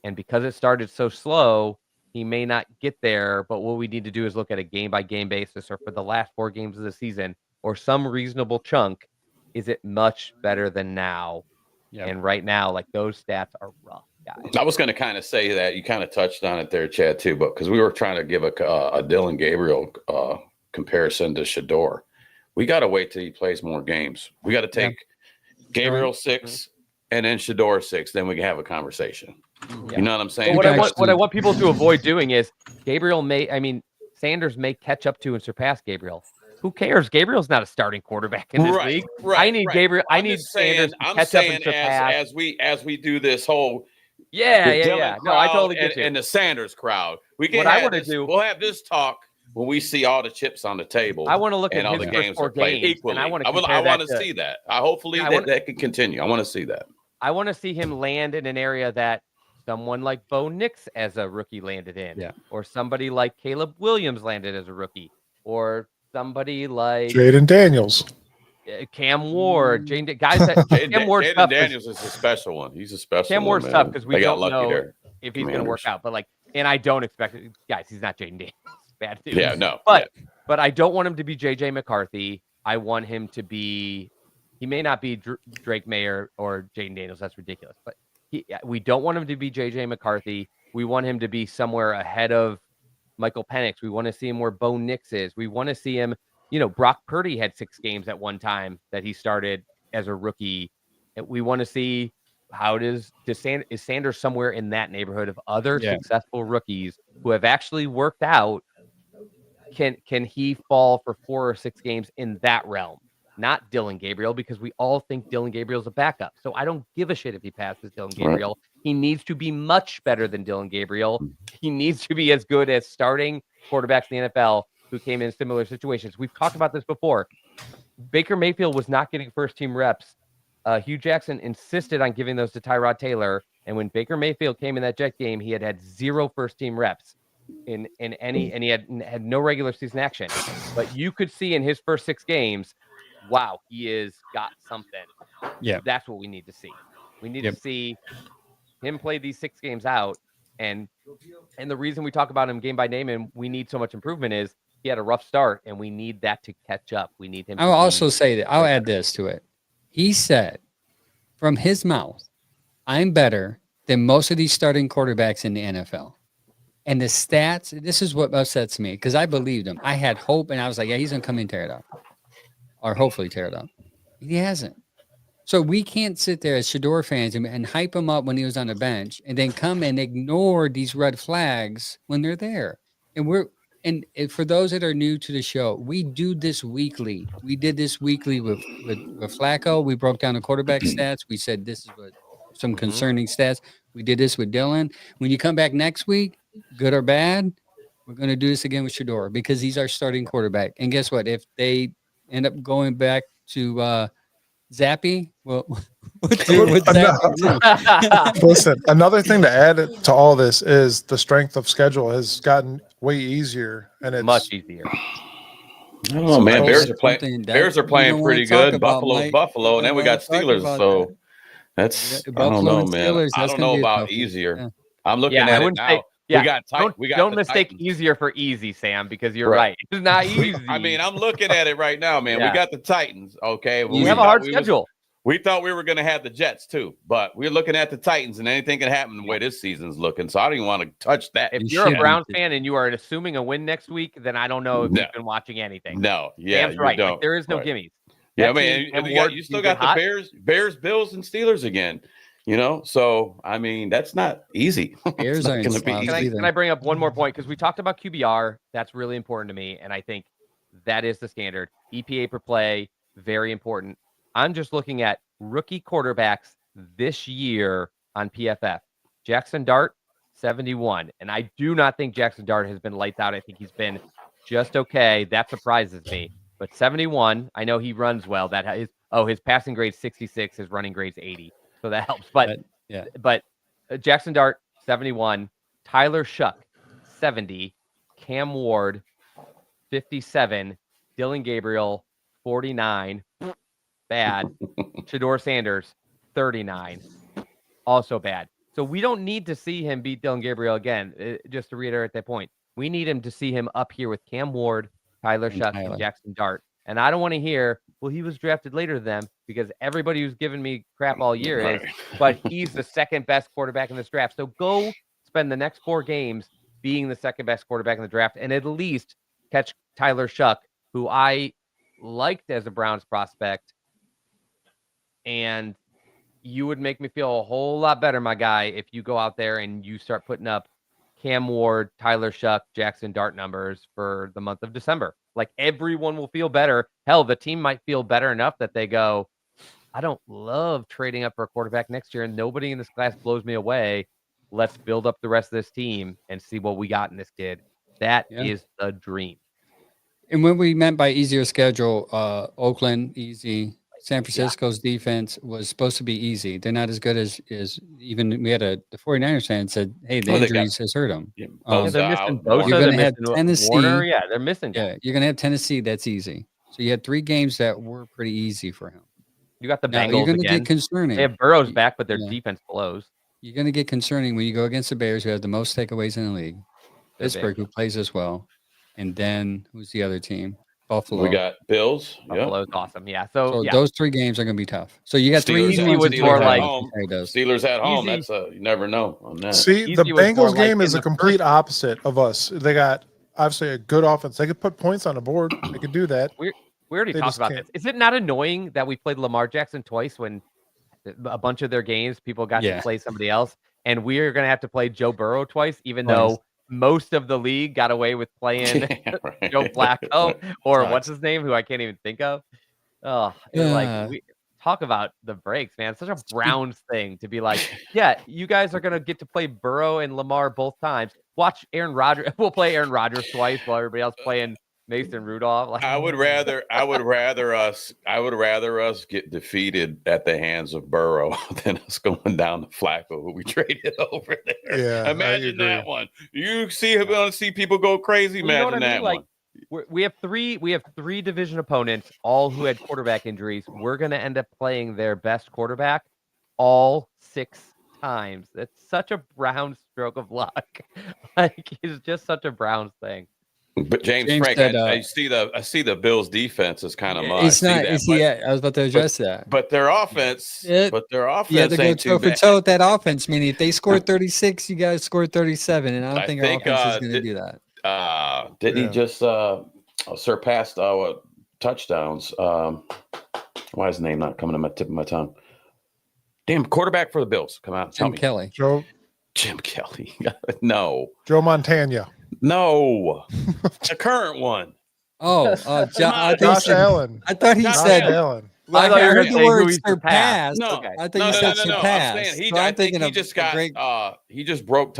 And because it started so slow, he may not get there. But what we need to do is look at a game-by-game basis, or for the last 4 games of the season, or some reasonable chunk. Is it much better than now? Yep. And right now, like those stats are rough, guys. I was going to kind of say that you kind of touched on it there, Chad, too, but because we were trying to give a Dylan Gabriel comparison to Shador. We got to wait till he plays more games. We got to take Gabriel 6 and then Shador 6. Then we can have a conversation. Yeah. You know what I'm saying? What I want people to avoid doing is Sanders may catch up to and surpass Gabriel. Who cares? Gabriel's not a starting quarterback in this league. I need Gabriel. I need Sanders to catch up and surpass. As we do this whole yeah. No, I totally get you. And the Sanders crowd. We can. What I want to do. We'll have this talk when we see all the chips on the table. I want to look at all the games are played equally. And I want to see that. Hopefully that can continue. I want to see that. I want to see him land in an area that someone like Bo Nix as a rookie landed in, or somebody like Caleb Williams landed as a rookie, or somebody like Jaden Daniels, Cam Ward, guys that Cam Ward stuff. Daniels is a special one. He's a special Cam Ward stuff because we don't know if he's going to work out. But and I don't expect it, guys. He's not Jaden Daniels. Bad news. Yeah, no. But I don't want him to be JJ McCarthy. I want him to be. He may not be Drake Mayer or Jaden Daniels. That's ridiculous. But we don't want him to be JJ McCarthy. We want him to be somewhere ahead of Michael Penix. We want to see him where Bo Nix is. We want to see him. Brock Purdy had 6 games at one time that he started as a rookie. We want to see is Sanders somewhere in that neighborhood of other successful rookies who have actually worked out. Can he fall for 4 or 6 games in that realm? Not Dylan Gabriel, because we all think Dylan Gabriel's a backup. So I don't give a shit if he passes Dylan Gabriel. Right. He needs to be much better than Dylan Gabriel. He needs to be as good as starting quarterbacks in the NFL who came in similar situations. We've talked about this before. Baker Mayfield was not getting first-team reps. Hugh Jackson insisted on giving those to Tyrod Taylor. And when Baker Mayfield came in that Jet game, he had 0 first-team reps in any, and he had no regular season action. But you could see in his first 6 games, wow, he is got something. Yeah, that's what we need to see. We need to see him play these 6 games out, and the reason we talk about him game by name and we need so much improvement is he had a rough start, and we need that to catch up. We need him. I'll also say that I'll add this to it. He said, from his mouth, "I'm better than most of these starting quarterbacks in the NFL." And the stats, this is what upsets me because I believed him. I had hope, and I was like, "Yeah, he's gonna come in and tear it up." Or hopefully tear it up. He hasn't. So we can't sit there as Shador fans and hype him up when he was on the bench and then come and ignore these red flags when they're there. And for those that are new to the show, we do this weekly. We did this weekly with Flacco. We broke down the quarterback stats. We said this is what some concerning stats. We did this with Dylan. When you come back next week, good or bad, we're going to do this again with Shador because he's our starting quarterback. And guess what? If they end up going back to Zappy, well, listen, another thing to add to all this is the strength of schedule has gotten way easier, and it's much easier. I don't know, man. Bears are playing pretty good. Buffalo, and then we got Steelers. So that's I don't know, man. I don't know about easier. Yeah. I'm looking at it now. Yeah, don't mistake easier for easy, Sam, because you're right. It's not easy. I mean, I'm looking at it right now, man. We got the Titans. Okay, we have a hard schedule. We thought we were going to have the Jets too, but we're looking at the Titans, and anything can happen the way this season's looking. So I don't even want to touch that. If you're a Browns fan and you are assuming a win next week, then I don't know if you've been watching anything. No, Sam's right. Like, there is no gimmies. Yeah, I mean, you still got the Bears, Bills, and Steelers again. So I mean, that's not easy. Bears aren't going to be easy. Can I bring up one more point? Because we talked about QBR. That's really important to me. And I think that is the standard. EPA per play, very important. I'm just looking at rookie quarterbacks this year on PFF. Jackson Dart, 71. And I do not think Jackson Dart has been lights out. I think he's been just okay. That surprises me. But 71, I know he runs well. His passing grade 66, his running grade's 80. So that helps. But Jackson Dart, 71. Tyler Shuck, 70. Cam Ward, 57. Dylan Gabriel, 49. Bad. Shedeur Sanders, 39. Also bad. So we don't need to see him beat Dylan Gabriel again. Just to reiterate that point, we need him to see him up here with Cam Ward, Tyler Shuck, and Jackson Dart. And I don't want to hear, well, he was drafted later than them, because everybody who's given me crap all year is, but he's the second best quarterback in this draft. So go spend the next 4 games being the second best quarterback in the draft and at least catch Tyler Shuck, who I liked as a Browns prospect. And you would make me feel a whole lot better, my guy, if you go out there and you start putting up Cam Ward, Tyler Shuck, Jackson Dart numbers for the month of December. Like, everyone will feel better. Hell, the team might feel better enough that they go, I don't love trading up for a quarterback next year, and nobody in this class blows me away. Let's build up the rest of this team and see what we got in this kid. That is the dream. And when we meant by easier schedule, Oakland, easy. San Francisco's defense was supposed to be easy. They're not as good as even we had the 49ers fan said, hey, the injuries has hurt them. They're missing Bosa. You're going to have Tennessee. Warner. Yeah, they're missing. Yeah, you're going to have Tennessee. That's easy. So you had 3 games that were pretty easy for him. You got the now, Bengals you're going to again. get concerning. They have Burrows back, but their defense blows. You're going to get concerning when you go against the Bears, who have the most takeaways in the league. Pittsburgh, who plays as well. And then who's the other team? Buffalo. We got Bills. Buffalo's awesome. Yeah. So those 3 games are going to be tough. So you got Steelers 3 with more like Steelers at home. Easy. That's you never know on that. See, the Bengals game is a complete opposite of us. They got obviously a good offense. They could put points on the board. They could do that. We already talked about this. Is it not annoying that we played Lamar Jackson twice when a bunch of their games people got to play somebody else, and we're going to have to play Joe Burrow twice, even though most of the league got away with playing Joe Flacco or what's his name, who I can't even think of. Oh, like we talk about the breaks, man. It's such a Browns thing to be like, yeah, you guys are gonna get to play Burrow and Lamar both times. Watch Aaron Rodgers. We'll play Aaron Rodgers twice while everybody else playing Mason Rudolph. Like, I would rather us get defeated at the hands of Burrow than us going down to Flacco, who we traded over there. Yeah, imagine that one. You going to see people go crazy. Imagine that one. We have three division opponents, all who had quarterback injuries. We're going to end up playing their best quarterback all 6 times. It's such a Browns stroke of luck. Like, it's just such a Browns thing. But James Frank, said, I see the Bills' defense is kind of mud. It's not. I was about to address that. But their offense, they're going toe for toe with that offense. Meaning, if they score 36, you guys score 37, and I don't think our offense is going to do that. Didn't he just surpass touchdowns? Why is his name not coming to my tip of my tongue? Damn, quarterback for the Bills. Come out, Jim Kelly. Jim Kelly. No. Joe Montana. No, the current one. Oh, Josh Allen. I thought he said Allen. I thought you were going to say who he surpassed. No, I think he said surpassed. I think he just got. He just broke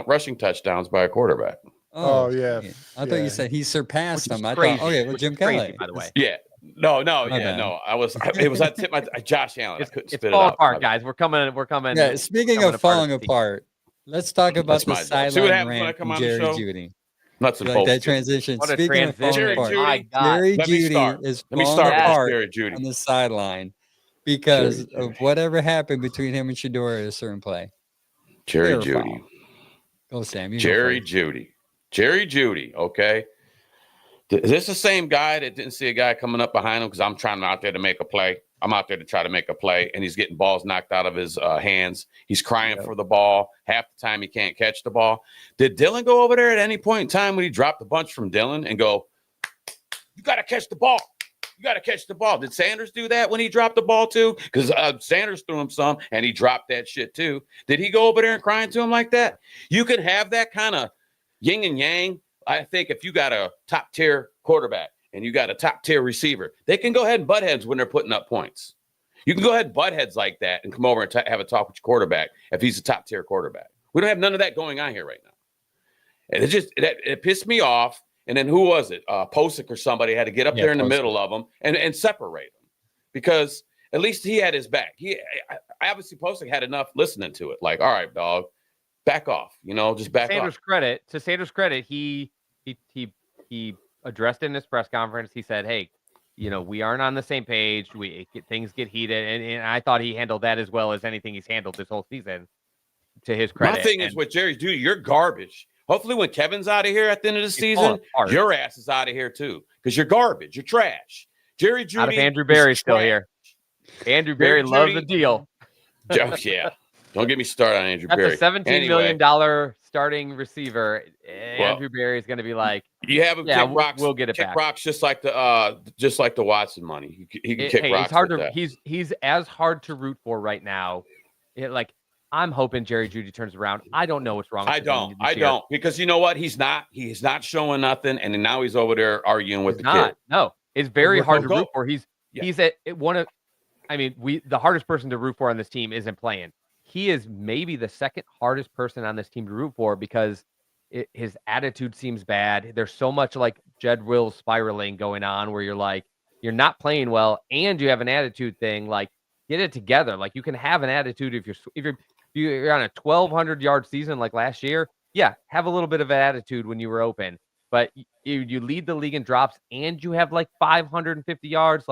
rushing touchdowns by a quarterback. Oh yeah. I thought you said he surpassed them. I thought, okay, well, Jim Kelly, by the way. Yeah. No. I was. It was that tip. Josh Allen. It's falling apart, guys. We're coming. Yeah. Speaking of falling apart. Let's talk about the sideline rant from Jerry Jeudy. Nuts and bolts. That transition. What a Speaking of falling apart, Jerry Jeudy is falling apart on the sideline because of whatever happened between him and Shedeur at a certain play. Jerry Jeudy. Go, Sam. Jerry Jeudy. Okay. Is this the same guy that didn't see a guy coming up behind him? Because I'm trying out there to make a play. I'm out there to try to make a play, and he's getting balls knocked out of his hands. He's crying for the ball. Half the time he can't catch the ball. Did Dylan go over there at any point in time when he dropped the bunch from Dylan and go, you got to catch the ball. You got to catch the ball. Did Sanders do that when he dropped the ball too? Because Sanders threw him some, and he dropped that shit too. Did he go over there and crying to him like that? You can have that kind of yin and yang. I think if you got a top-tier quarterback, and you got a top-tier receiver, they can go ahead and butt heads when they're putting up points. You can go ahead and butt heads like that and come over and have a talk with your quarterback if he's a top tier quarterback. We don't have none of that going on here right now. And it pissed me off. And then who was it? Posick or somebody had to get up there in the middle of them and separate them, because at least he had his back. Obviously Posick had enough listening to it. Like, all right, dog, back off. Just back off. To Sanders' credit, he addressed it in his press conference. He said, "Hey, we aren't on the same page. Things get heated," and I thought he handled that as well as anything he's handled this whole season. To his credit, my thing is with Jerry Jeudy, you're garbage. Hopefully, when Kevin's out of here at the end of the season, your ass is out of here too, because you're garbage. You're trash. Jerry Jeudy. Out of Andrew Berry's still here. Andrew Berry loves the deal. Yeah. Don't get me started on Andrew Berry. That's a $17 million starting receiver. Andrew Berry is going to be like, you have him kick rocks. We'll get it back. Rocks just like the Watson money. He can kick rocks. He's as hard to root for right now. I'm hoping Jerry Jeudy turns around. I don't know what's wrong with him. I don't, because you know what? He's not showing nothing, and now he's over there arguing with the kid. No, it's very hard to root for. He's the hardest person to root for on this team isn't playing. He is maybe the second hardest person on this team to root for, because his attitude seems bad. There's so much like Jed Wills spiraling going on where you're not playing well and you have an attitude thing. Like, get it together. Like, you can have an attitude if you're on a 1,200 yard season like last year. Yeah, have a little bit of an attitude when you were open, but you lead the league in drops and you have 550 yards.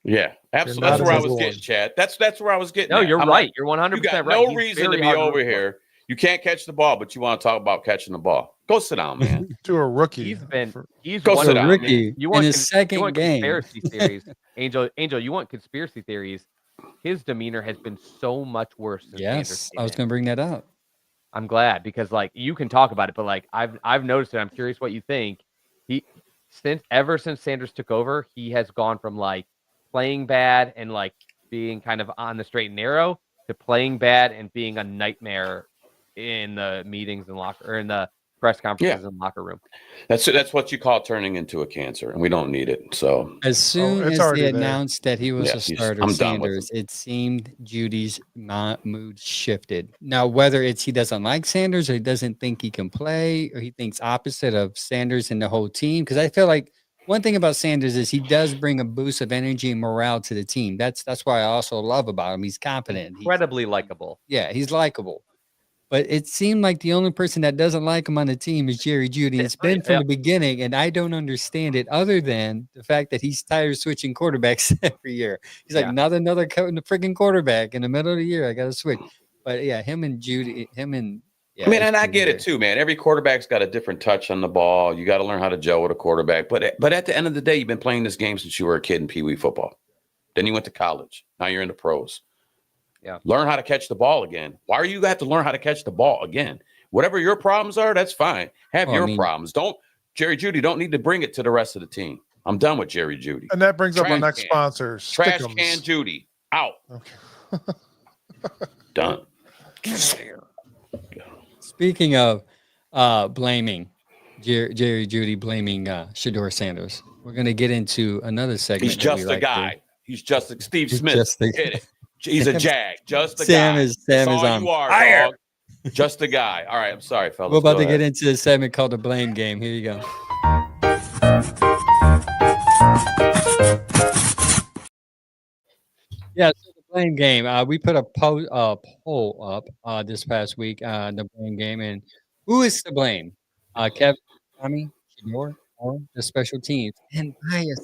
Yeah, absolutely. That's where I was getting, Chad. That's where I was getting. No, you're right. You're 100% right. No reason to be over here. You can't catch the ball, but you want to talk about catching the ball. Go sit down, man. To a rookie. He's go sit down, rookie. You want in his second game. Conspiracy theories. Angel, you want conspiracy theories. His demeanor has been so much worse since Sanders came I was going to bring that up. I'm glad, because you can talk about it, but I've noticed it. I'm curious what you think. Ever since Sanders took over, he has gone from playing bad and being kind of on the straight and narrow to playing bad and being a nightmare in the meetings and in the press conferences and locker room. That's what you call turning into a cancer, and we don't need it. So as soon as they announced that he was a starter, Sanders, it seemed Judy's mood shifted. Now, whether it's he doesn't like Sanders or he doesn't think he can play, or he thinks opposite of Sanders and the whole team, because I feel like one thing about Sanders is he does bring a boost of energy and morale to the team. That's what I also love about him. He's confident. Incredibly likable. Yeah, he's likable. But it seemed like the only person that doesn't like him on the team is Jerry Jeudy. It's been from the beginning, and I don't understand it other than the fact that he's tired of switching quarterbacks every year. He's like, not another freaking quarterback in the middle of the year. I got to switch. But yeah, him and Jeudy, and I get it too, man. Every quarterback's got a different touch on the ball. You got to learn how to gel with a quarterback. But at the end of the day, you've been playing this game since you were a kid in Pee Wee football. Then you went to college. Now you're in the pros. Yeah. Learn how to catch the ball again. Why are you have to learn how to catch the ball again? Whatever your problems are, that's fine. Have your problems. Jerry Jeudy don't need to bring it to the rest of the team. I'm done with Jerry Jeudy. And that brings up our next sponsor, Trash Can Jeudy. Out. Okay. Done. Speaking of blaming Jerry Jeudy, blaming Shedeur Sanders, we're going to get into another segment. He's just a guy. He's just a Steve Smith. Hit it. He's a jag. Just a guy. Sam is on. You are, dog. Just a guy. All right. I'm sorry, fellas. We're about to get into a segment called the Blame Game. Here you go. Yeah, so the Blame Game. We put a poll up this past week on the Blame Game, and who is to blame? Kevin, Tommy, Shedeur, or the special teams? And by a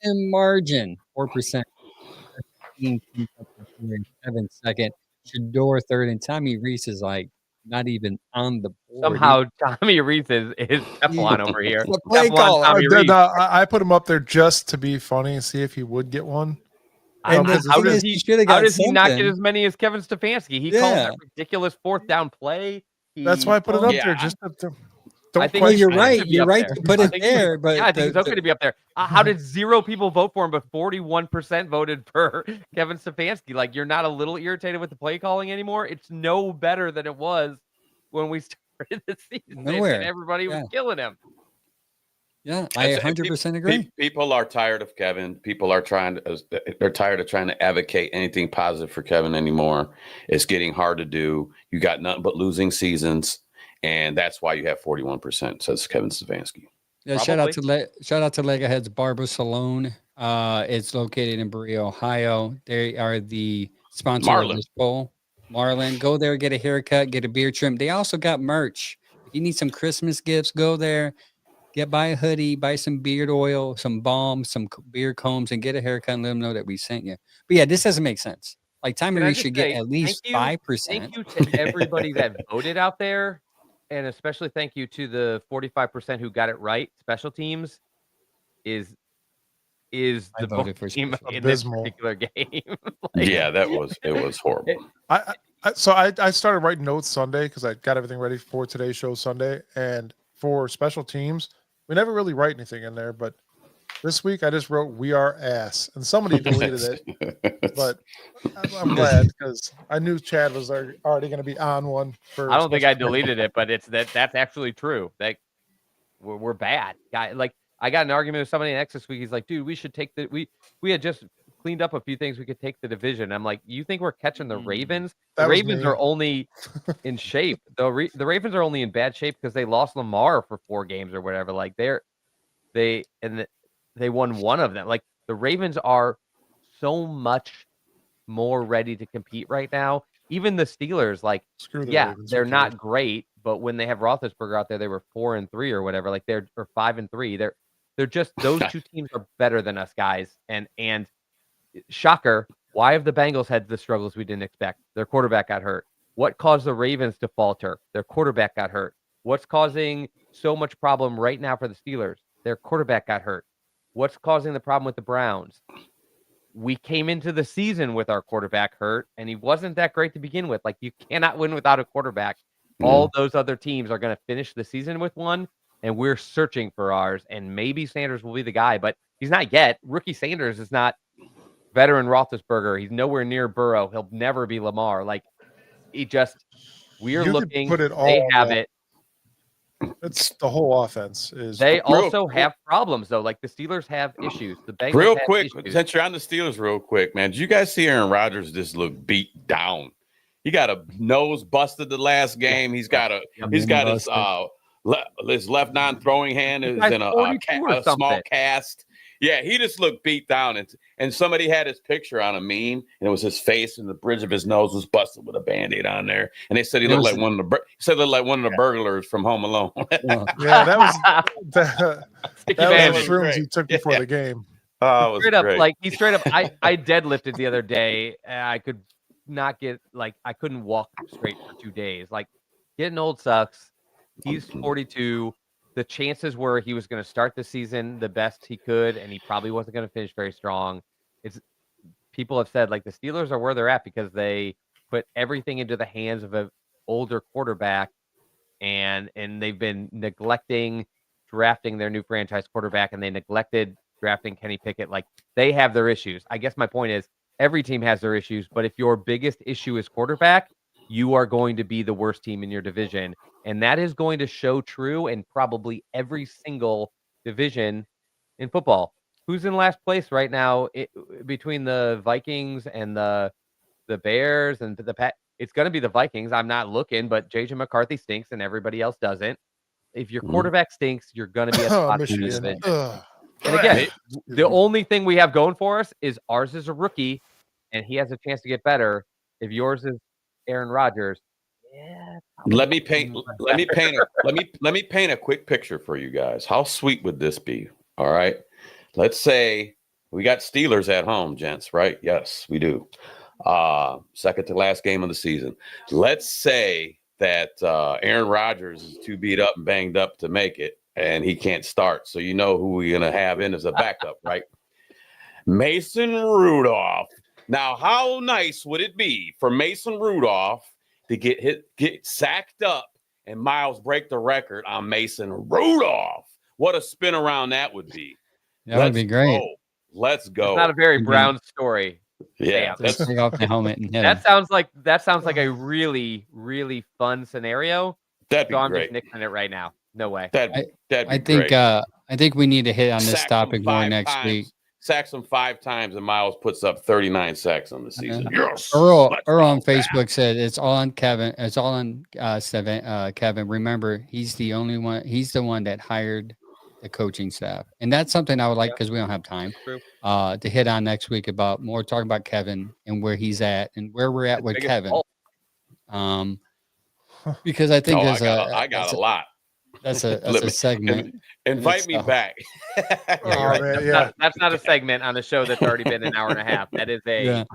slim margin, 4%. 7 second. Shedeur third, and Tommy Reese is not even on the board. Somehow Tommy Reese is Teflon over here. I put him up there just to be funny and see if he would get one. How does he not get as many as Kevin Stefanski? He called that ridiculous fourth down play. That's why I put it up there. Just to I think you're right. You're right to put it there, but I think it's okay to be up there. How did 0 people vote for him, but 41% voted for Kevin Stefanski? You're not a little irritated with the play calling anymore? It's no better than it was when we started the season. Nowhere. And everybody was killing him. Yeah, I 100% agree. People are tired of Kevin. People are they're tired of trying to advocate anything positive for Kevin anymore. It's getting hard to do. You got nothing but losing seasons, and that's why you have 41%, says Kevin Stefanski. Yeah, shout out to Legahead's Barber Salon. It's located in Berea, Ohio. They are the sponsor of this poll. Marlin, go there, get a haircut, get a beard trim. They also got merch. If you need some Christmas gifts, go there. Buy a hoodie, buy some beard oil, some balm, some beard combs, and get a haircut and let them know that we sent you. But yeah, this doesn't make sense. Like Tommy should get at least 5%. Thank you to everybody that voted out there. And especially thank you to the 45% who got it right. Special teams is the voted for team in this particular game. It was horrible. So I started writing notes Sunday because I got everything ready for today's show Sunday. And for special teams, we never really write anything in there, but this week I just wrote "We are ass," and somebody deleted it. But I'm glad because I knew Chad was already going to be on one. I don't think I deleted it, but that's actually true. That we're bad, guy. Like I got an argument with somebody next this week. He's like, "Dude, we should take we had just cleaned up a few things. We could take the division." I'm like, "You think we're catching the Ravens? The Ravens are only in shape. The Ravens are only in bad shape because they lost Lamar for 4 games or whatever. Like they won one of them. Like the Ravens are so much more ready to compete right now. Even the Steelers, like, Ravens, they're not great, but when they have Roethlisberger out there, they were 4-3 or whatever. Like they're 5-3. They're just those two teams are better than us, guys. And shocker, why have the Bengals had the struggles we didn't expect? Their quarterback got hurt. What caused the Ravens to falter? Their quarterback got hurt. What's causing so much problem right now for the Steelers? Their quarterback got hurt. What's causing the problem with the Browns? We came into the season with our quarterback hurt, and he wasn't that great to begin with. Like, you cannot win without a quarterback. All those other teams are going to finish the season with one, and we're searching for ours, and maybe Sanders will be the guy, but he's not yet. Rookie Sanders is not veteran Roethlisberger. He's nowhere near Burrow. He'll never be Lamar. Like, we're looking. They have it. It's the whole offense is. They also have problems though. Like the Steelers have issues. The Bengals real quick, issues. Since you're on the Steelers, real quick, man. Did you guys see Aaron Rodgers just look beat down? He got a nose busted the last game. He's got his left non-throwing hand is in a small cast. Yeah, he just looked beat down, and somebody had his picture on a meme, and it was his face, and the bridge of his nose was busted with a Band-Aid on there, and they said he looked like one of the burglars from Home Alone. Yeah, that was the shrooms he took before the game. Oh, straight up, like he straight up. I deadlifted the other day. I could not get I couldn't walk straight for 2 days. Like getting old sucks. He's 42. The chances were he was going to start the season the best he could, and he probably wasn't going to finish very strong. People have said like the Steelers are where they're at because they put everything into the hands of an older quarterback, and they've been neglecting drafting their new franchise quarterback, and they neglected drafting Kenny Pickett. Like they have their issues. I guess my point is every team has their issues, but if your biggest issue is quarterback, you are going to be the worst team in your division. And that is going to show true in probably every single division in football. Who's in last place right now between the Vikings and the Bears and the Pat? It's going to be the Vikings. I'm not looking, but JJ McCarthy stinks and everybody else doesn't. If your quarterback stinks, you're going to be at the division. And again, the only thing we have going for us is ours is a rookie, and he has a chance to get better. If yours is Aaron Rodgers, let me paint a quick picture for you guys. How sweet would this be? All right. Let's say we got Steelers at home, gents, right? Yes, we do. Second to last game of the season. Let's say that Aaron Rodgers is too beat up and banged up to make it, and he can't start. So you know who we're gonna have in as a backup, right? Mason Rudolph. Now, how nice would it be for Mason Rudolph to get sacked up and Miles break the record on Mason Rudolph? What a spin around that would be. That would be great. Let's go. It's not a very Brown story. Yeah, let's take off the helmet and hit that sounds like a really, really fun scenario. That'd be I'm great. just nixing it right now. No way. That'd be I think great. I think we need to hit on this Sack topic him more 5 next times. week. Sacks him 5 times, and Miles puts up 39 sacks on the season. Yes. Earl on Facebook said it's all on Kevin. It's all on Kevin. Remember, he's the only one. He's the one that hired the coaching staff, and that's something I would like because we don't have time to hit on next week about more talking about Kevin and where he's at and where we're at with Kevin. Because I think I got a lot. That's a segment. Invite me back. That's not a segment on a show that's already been an hour and a half. That is a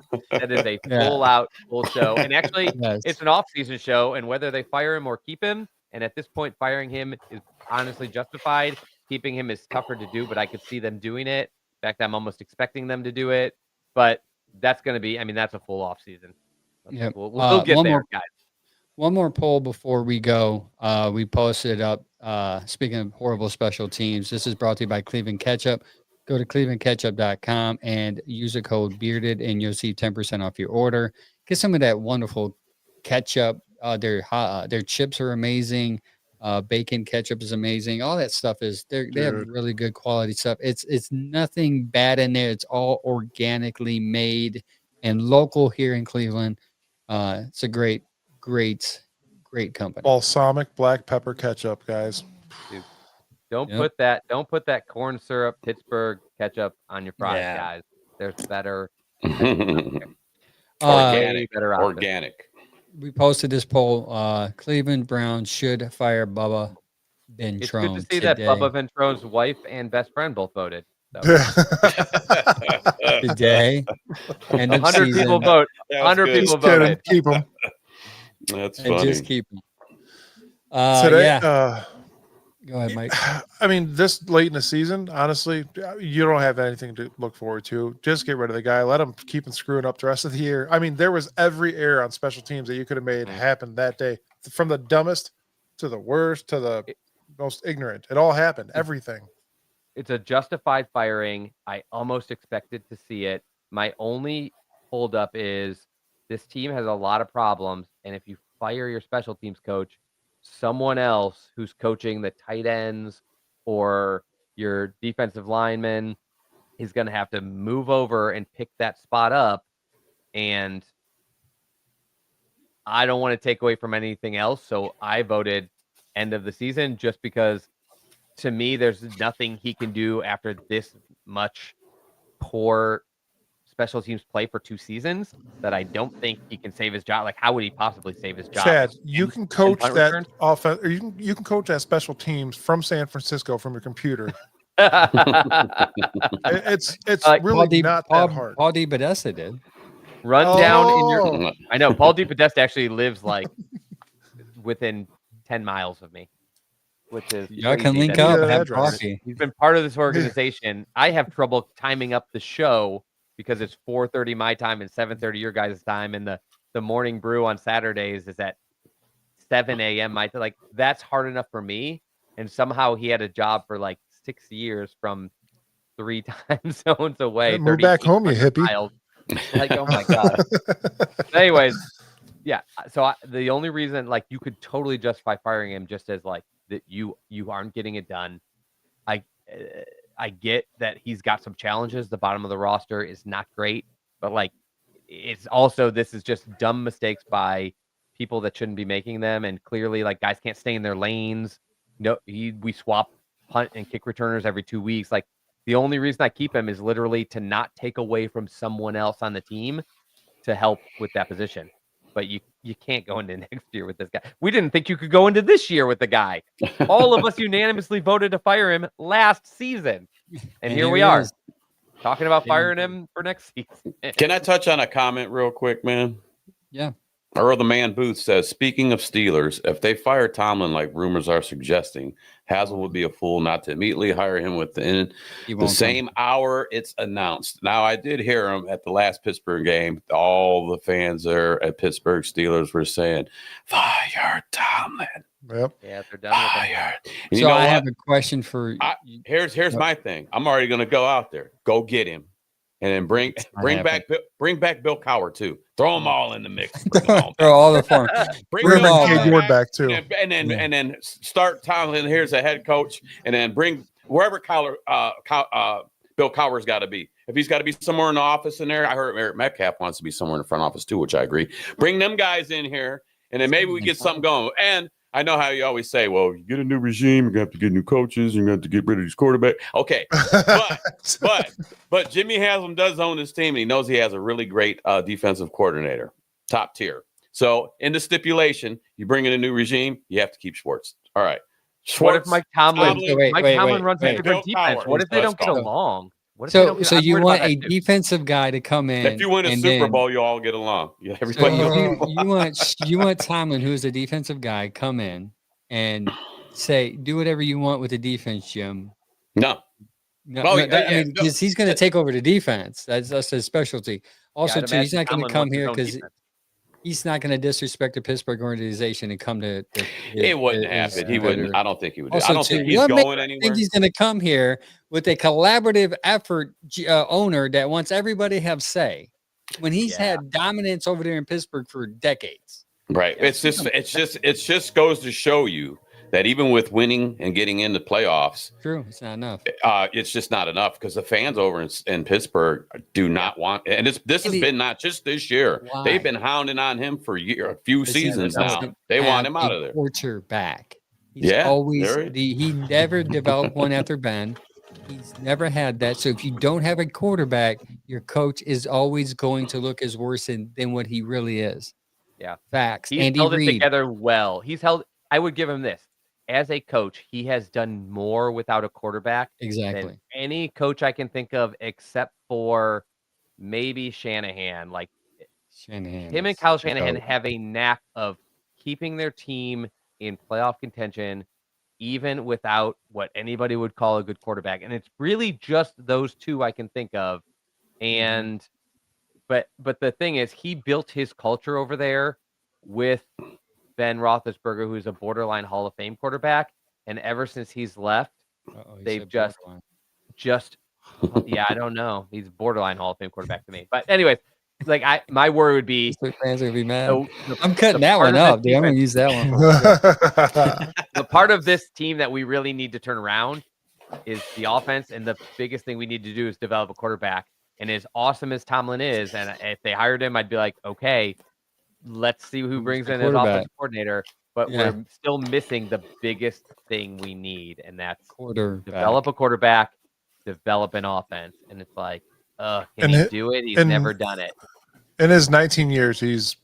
full show. And actually, it's an off-season show. And whether they fire him or keep him, and at this point, firing him is honestly justified. Keeping him is tougher to do, but I could see them doing it. In fact, I'm almost expecting them to do it. But that's going to be, that's a full off-season. Yeah, we'll get there, guys. One more poll before we go. We posted up, speaking of horrible special teams, this is brought to you by Cleveland Ketchup. Go to clevelandketchup.com and use the code BEARDED and you'll see 10% off your order. Get some of that wonderful ketchup. Their chips are amazing. Bacon ketchup is amazing. All that stuff they have really good quality stuff. It's nothing bad in there. It's all organically made and local here in Cleveland. It's a great company. Balsamic black pepper ketchup, guys. Dude, don't put that corn syrup Pittsburgh ketchup on your fries, guys. There's better. Organic. We posted this poll. Cleveland Browns should fire Bubba Ventrone. It's good to see that Bubba Ventrone's wife and best friend both voted. So. Today, and 100 people vote. 100 people voted. Keep them. That's funny. Just keep them. Today, go ahead, Mike. This late in the season, honestly, you don't have anything to look forward to. Just get rid of the guy. Let him keep screwing up the rest of the year. There was every error on special teams that you could have made happen that day, from the dumbest to the worst to the most ignorant. It all happened. Everything. It's a justified firing. I almost expected to see it. My only holdup is this team has a lot of problems, and if you fire your special teams coach, someone else who's coaching the tight ends or your defensive lineman is going to have to move over and pick that spot up. And I don't want to take away from anything else, so I voted end of the season just because to me there's nothing he can do after this much poor special teams play for 2 seasons that I don't think he can save his job. Like, how would he possibly save his job? Chad, you can coach that offense, or you can coach that special teams from San Francisco from your computer. It's really not that hard. Paul DiPodesta did. Run down in your. I know Paul DiPodesta actually lives like within 10 miles of me, which is y'all can link up. Have coffee. He's been part of this organization. I have trouble timing up the show because it's 4:30 my time and 7:30 your guys' time, and the morning brew on Saturdays is at 7 a.m. my time. Like, that's hard enough for me. And somehow he had a job for like 6 years from 3 time zones away. Move back home, you hippie. Miles. Like, oh my god. Anyways, yeah. So the only reason, like, you could totally justify firing him just as like that you aren't getting it done. I get that he's got some challenges. The bottom of the roster is not great, but like, it's also, this is just dumb mistakes by people that shouldn't be making them. And clearly, like, guys can't stay in their lanes. No, we swap punt and kick returners every 2 weeks. Like, the only reason I keep him is literally to not take away from someone else on the team to help with that position. But you can't go into next year with this guy. We didn't think you could go into this year with the guy. All of us unanimously voted to fire him last season. And here we are talking about firing him for next season. Can I touch on a comment real quick, man? Yeah. Earl the Man Booth says, speaking of Steelers, if they fire Tomlin like rumors are suggesting, Hazel would be a fool not to immediately hire him within the same hour it's announced. Now, I did hear him at the last Pittsburgh game. All the fans there at Pittsburgh Steelers were saying, fire Tomlin. Yep. Yeah, they're done with him. So I have a question for here's my thing. I'm already going to go out there. Go get him. and then bring back Bill Cowher too. Throw them all in the mix. Throw all the form. Bring Bring Bill Cade Cowher Ward back too. and then start Tomlin. Here's a head coach, and then bring wherever Bill Cowher's got to be. If he's got to be somewhere in the office in there, I heard Eric Metcalf wants to be somewhere in the front office too, which I agree. Bring them guys in here, and then maybe we get something going. And I know how you always say, well, you get a new regime, you're going to have to get new coaches, you're going to have to get rid of these quarterbacks. Okay. But Jimmy Haslam does own his team, and he knows he has a really great defensive coordinator, top tier. So in the stipulation, you bring in a new regime, you have to keep Schwartz. All right. What if Mike Tomlin runs a different defense? What if they don't get along? So you want a defensive guy to come in. If you win a Super Bowl, you all get along. You want Tomlin, who is a defensive guy, come in and say, do whatever you want with the defense, Jim. No. Because he's going to take over the defense. That's his specialty. Also, too, he's not going to come here because he's not going to disrespect the Pittsburgh organization and come to. It wouldn't happen. He wouldn't. I don't think he would. Also, I don't think he's going anywhere. I think he's going to come here with a collaborative effort owner that wants everybody to have say. When he's had dominance over there in Pittsburgh for decades. Right. It just goes to show you that even with winning and getting into playoffs, true, it's not enough. It's just not enough because the fans over in Pittsburgh do not want. And this has been not just this year. Why? They've been hounding on him for a few seasons now. They want him out of there. Quarterback. He never developed one after Ben. He's never had that. So if you don't have a quarterback, your coach is always going to look as worse than what he really is. Yeah, facts. He's held it together well. I would give him this. As a coach, he has done more without a quarterback than any coach I can think of, except for maybe Shanahan. Like him and Kyle Shanahan have a knack of keeping their team in playoff contention, even without what anybody would call a good quarterback. And it's really just those two I can think of. And but the thing is, he built his culture over there with Ben Roethlisberger, who's a borderline Hall of Fame quarterback, and ever since he's left, they've just I don't know. He's borderline Hall of Fame quarterback to me. But anyways, like my worry would be fans are gonna be mad. I'm cutting that one up, dude. I'm gonna use that one. The part of this team that we really need to turn around is the offense, and the biggest thing we need to do is develop a quarterback. And as awesome as Tomlin is, and if they hired him, I'd be like, okay, let's see who brings in as offensive coordinator. But we're still missing the biggest thing we need, and that's develop a quarterback, develop an offense. And it's like, can he do it? He's never done it. In his 19 years, he's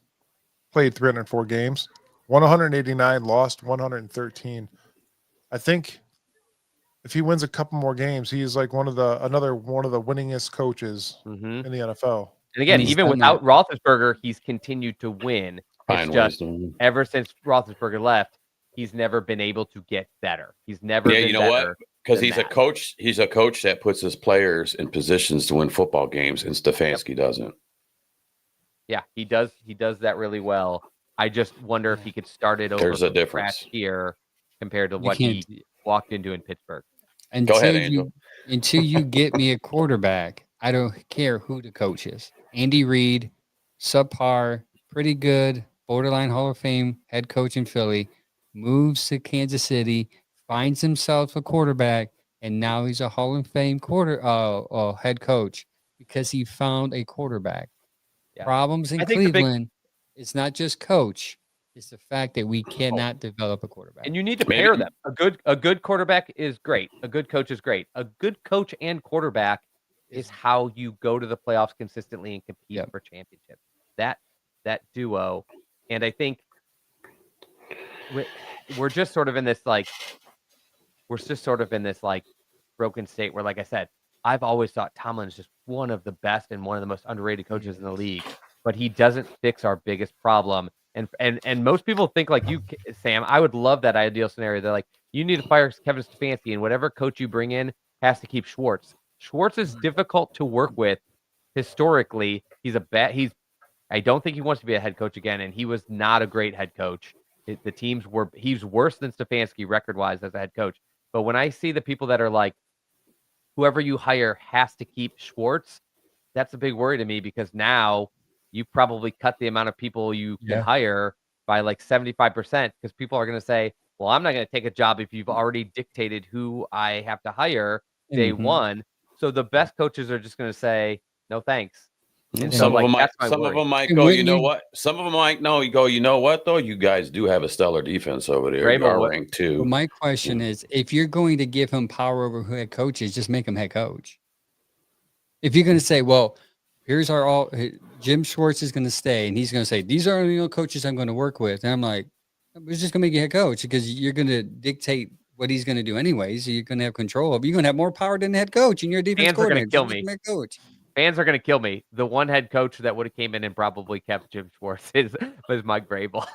played 304 games, won 189, lost 113. I think if he wins a couple more games, he's like one of the winningest coaches in the NFL. And again, even without Roethlisberger, he's continued to win. It's just ever since Roethlisberger left, he's never been able to get better. He's never been you know better. What? Because he's a coach. He's a coach that puts his players in positions to win football games, and Stefanski doesn't. Yeah, he does. He does that really well. I just wonder if he could start it over. There's a difference here compared to what he walked into in Pittsburgh. Go ahead, Angel. Until you get me a quarterback, I don't care who the coach is. Andy Reid, subpar, pretty good, borderline Hall of Fame head coach in Philly, moves to Kansas City, finds himself a quarterback, and now he's a Hall of Fame head coach because he found a quarterback. Yeah. Problems in Cleveland, it's not just coach. It's the fact that we cannot develop a quarterback. And you need to pair them. A good quarterback is great. A good coach is great. A good coach and quarterback is how you go to the playoffs consistently and compete for championships. That duo. And I think we're just sort of in this broken state where, like I said, I've always thought Tomlin is just one of the best and one of the most underrated coaches in the league, but he doesn't fix our biggest problem. And most people think like you, Sam. I would love that ideal scenario. They're like, you need to fire Kevin Stefanski, and whatever coach you bring in has to keep Schwartz. Schwartz is difficult to work with historically. I don't think he wants to be a head coach again, and he was not a great head coach. He's worse than Stefanski record-wise as a head coach. But when I see the people that are like, whoever you hire has to keep Schwartz, that's a big worry to me because now you probably cut the amount of people you can hire by like 75% because people are going to say, well, I'm not going to take a job if you've already dictated who I have to hire day one. So the best coaches are just going to say, no, thanks. And some so, of them that's might, my some worry. of them might go, you know what? Some of them might know. You go, you know what though? You guys do have a stellar defense over there. You are ranked 2. Well, my question is, if you're going to give him power over who head coaches, just make him head coach. If you're going to say, well, here's our Jim Schwartz is going to stay, and he's going to say, these are the coaches I'm going to work with, and I'm like, we're just going to make you head coach because you're going to dictate what he's going to do anyways. So you're going to have control of. You're going to have more power than the head coach, and you're a defense coordinator. Fans are going to kill me. Head coach. Fans are going to kill me. The one head coach that would have came in and probably kept Jim Schwartz was Mike Vrabel.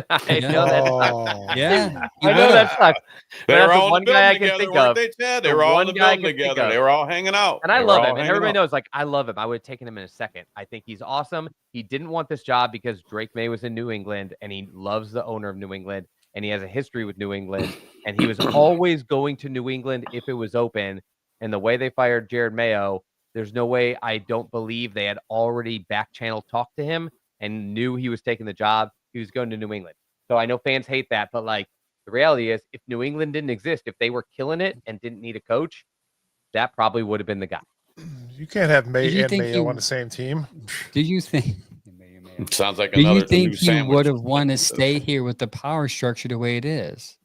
I know that sucks. Yeah, I know that sucks. They were all the one guy I can think of. They were all in the building together. They were all hanging out. And I love him. And everybody knows, like, I love him. I would have taken him in a second. I think he's awesome. He didn't want this job because Drake May was in New England, and he loves the owner of New England, and he has a history with New England, and he was always going to New England if it was open. And the way they fired Jared Mayo, there's no way I don't believe they had already back channel talked to him and knew he was taking the job. He was going to New England. So I know fans hate that, but like the reality is if New England didn't exist, if they were killing it and didn't need a coach, that probably would have been the guy. You can't have May and Mayo on the same team. Do you think? Sounds like do you think he would have wanted to stay here with the power structure the way it is?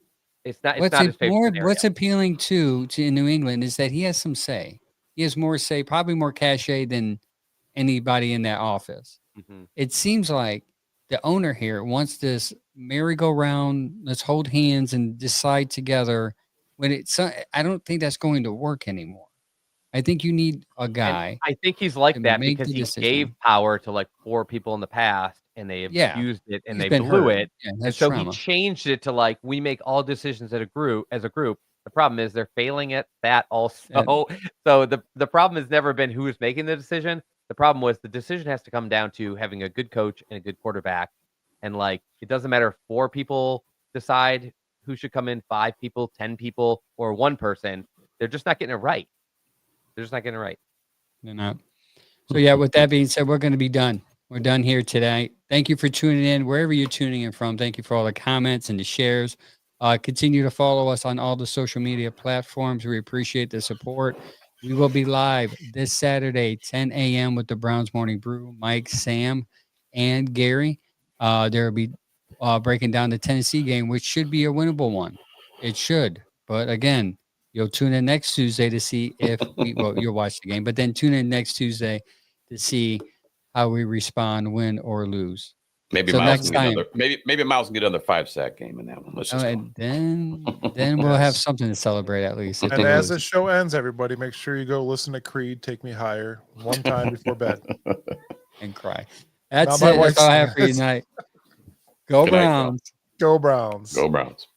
It's not. It's not his favorite scenario. What's appealing to New England is that he has some say. He has more say, probably more cachet than anybody in that office. It seems like the owner here wants this merry-go-round, let's hold hands and decide together. I don't think that's going to work anymore. I think you need a guy. And I think he's like that because he gave power to like 4 people in the past and they abused it and they blew it. Yeah, and so he changed it to like, we make all decisions as a group. The problem is they're failing at that also. So the problem has never been who is making the decision. The problem was the decision has to come down to having a good coach and a good quarterback. And like, it doesn't matter if 4 people decide who should come in, 5 people, 10 people, or 1 person. They're just not getting it right. They're just not getting it right. They're not. So yeah, with that being said, we're going to be done. We're done here today. Thank you for tuning in wherever you're tuning in from. Thank you for all the comments and the shares. Continue to follow us on all the social media platforms. We appreciate the support. We will be live this Saturday, 10 a.m. with the Browns Morning Brew. Mike, Sam, and Gary. They'll be breaking down the Tennessee game, which should be a winnable one. It should. But again, you'll tune in next Tuesday to see if you'll watch the game, but then tune in next Tuesday to see how we respond, win or lose. Maybe Miles can get another 5-sack game in that one. Let's just and then we'll have something to celebrate at least. And as the show ends, everybody, make sure you go listen to Creed, Take Me Higher, one time before bed. And cry. That's it. That's all I have for you tonight. Go Browns. Go Browns. Go Browns.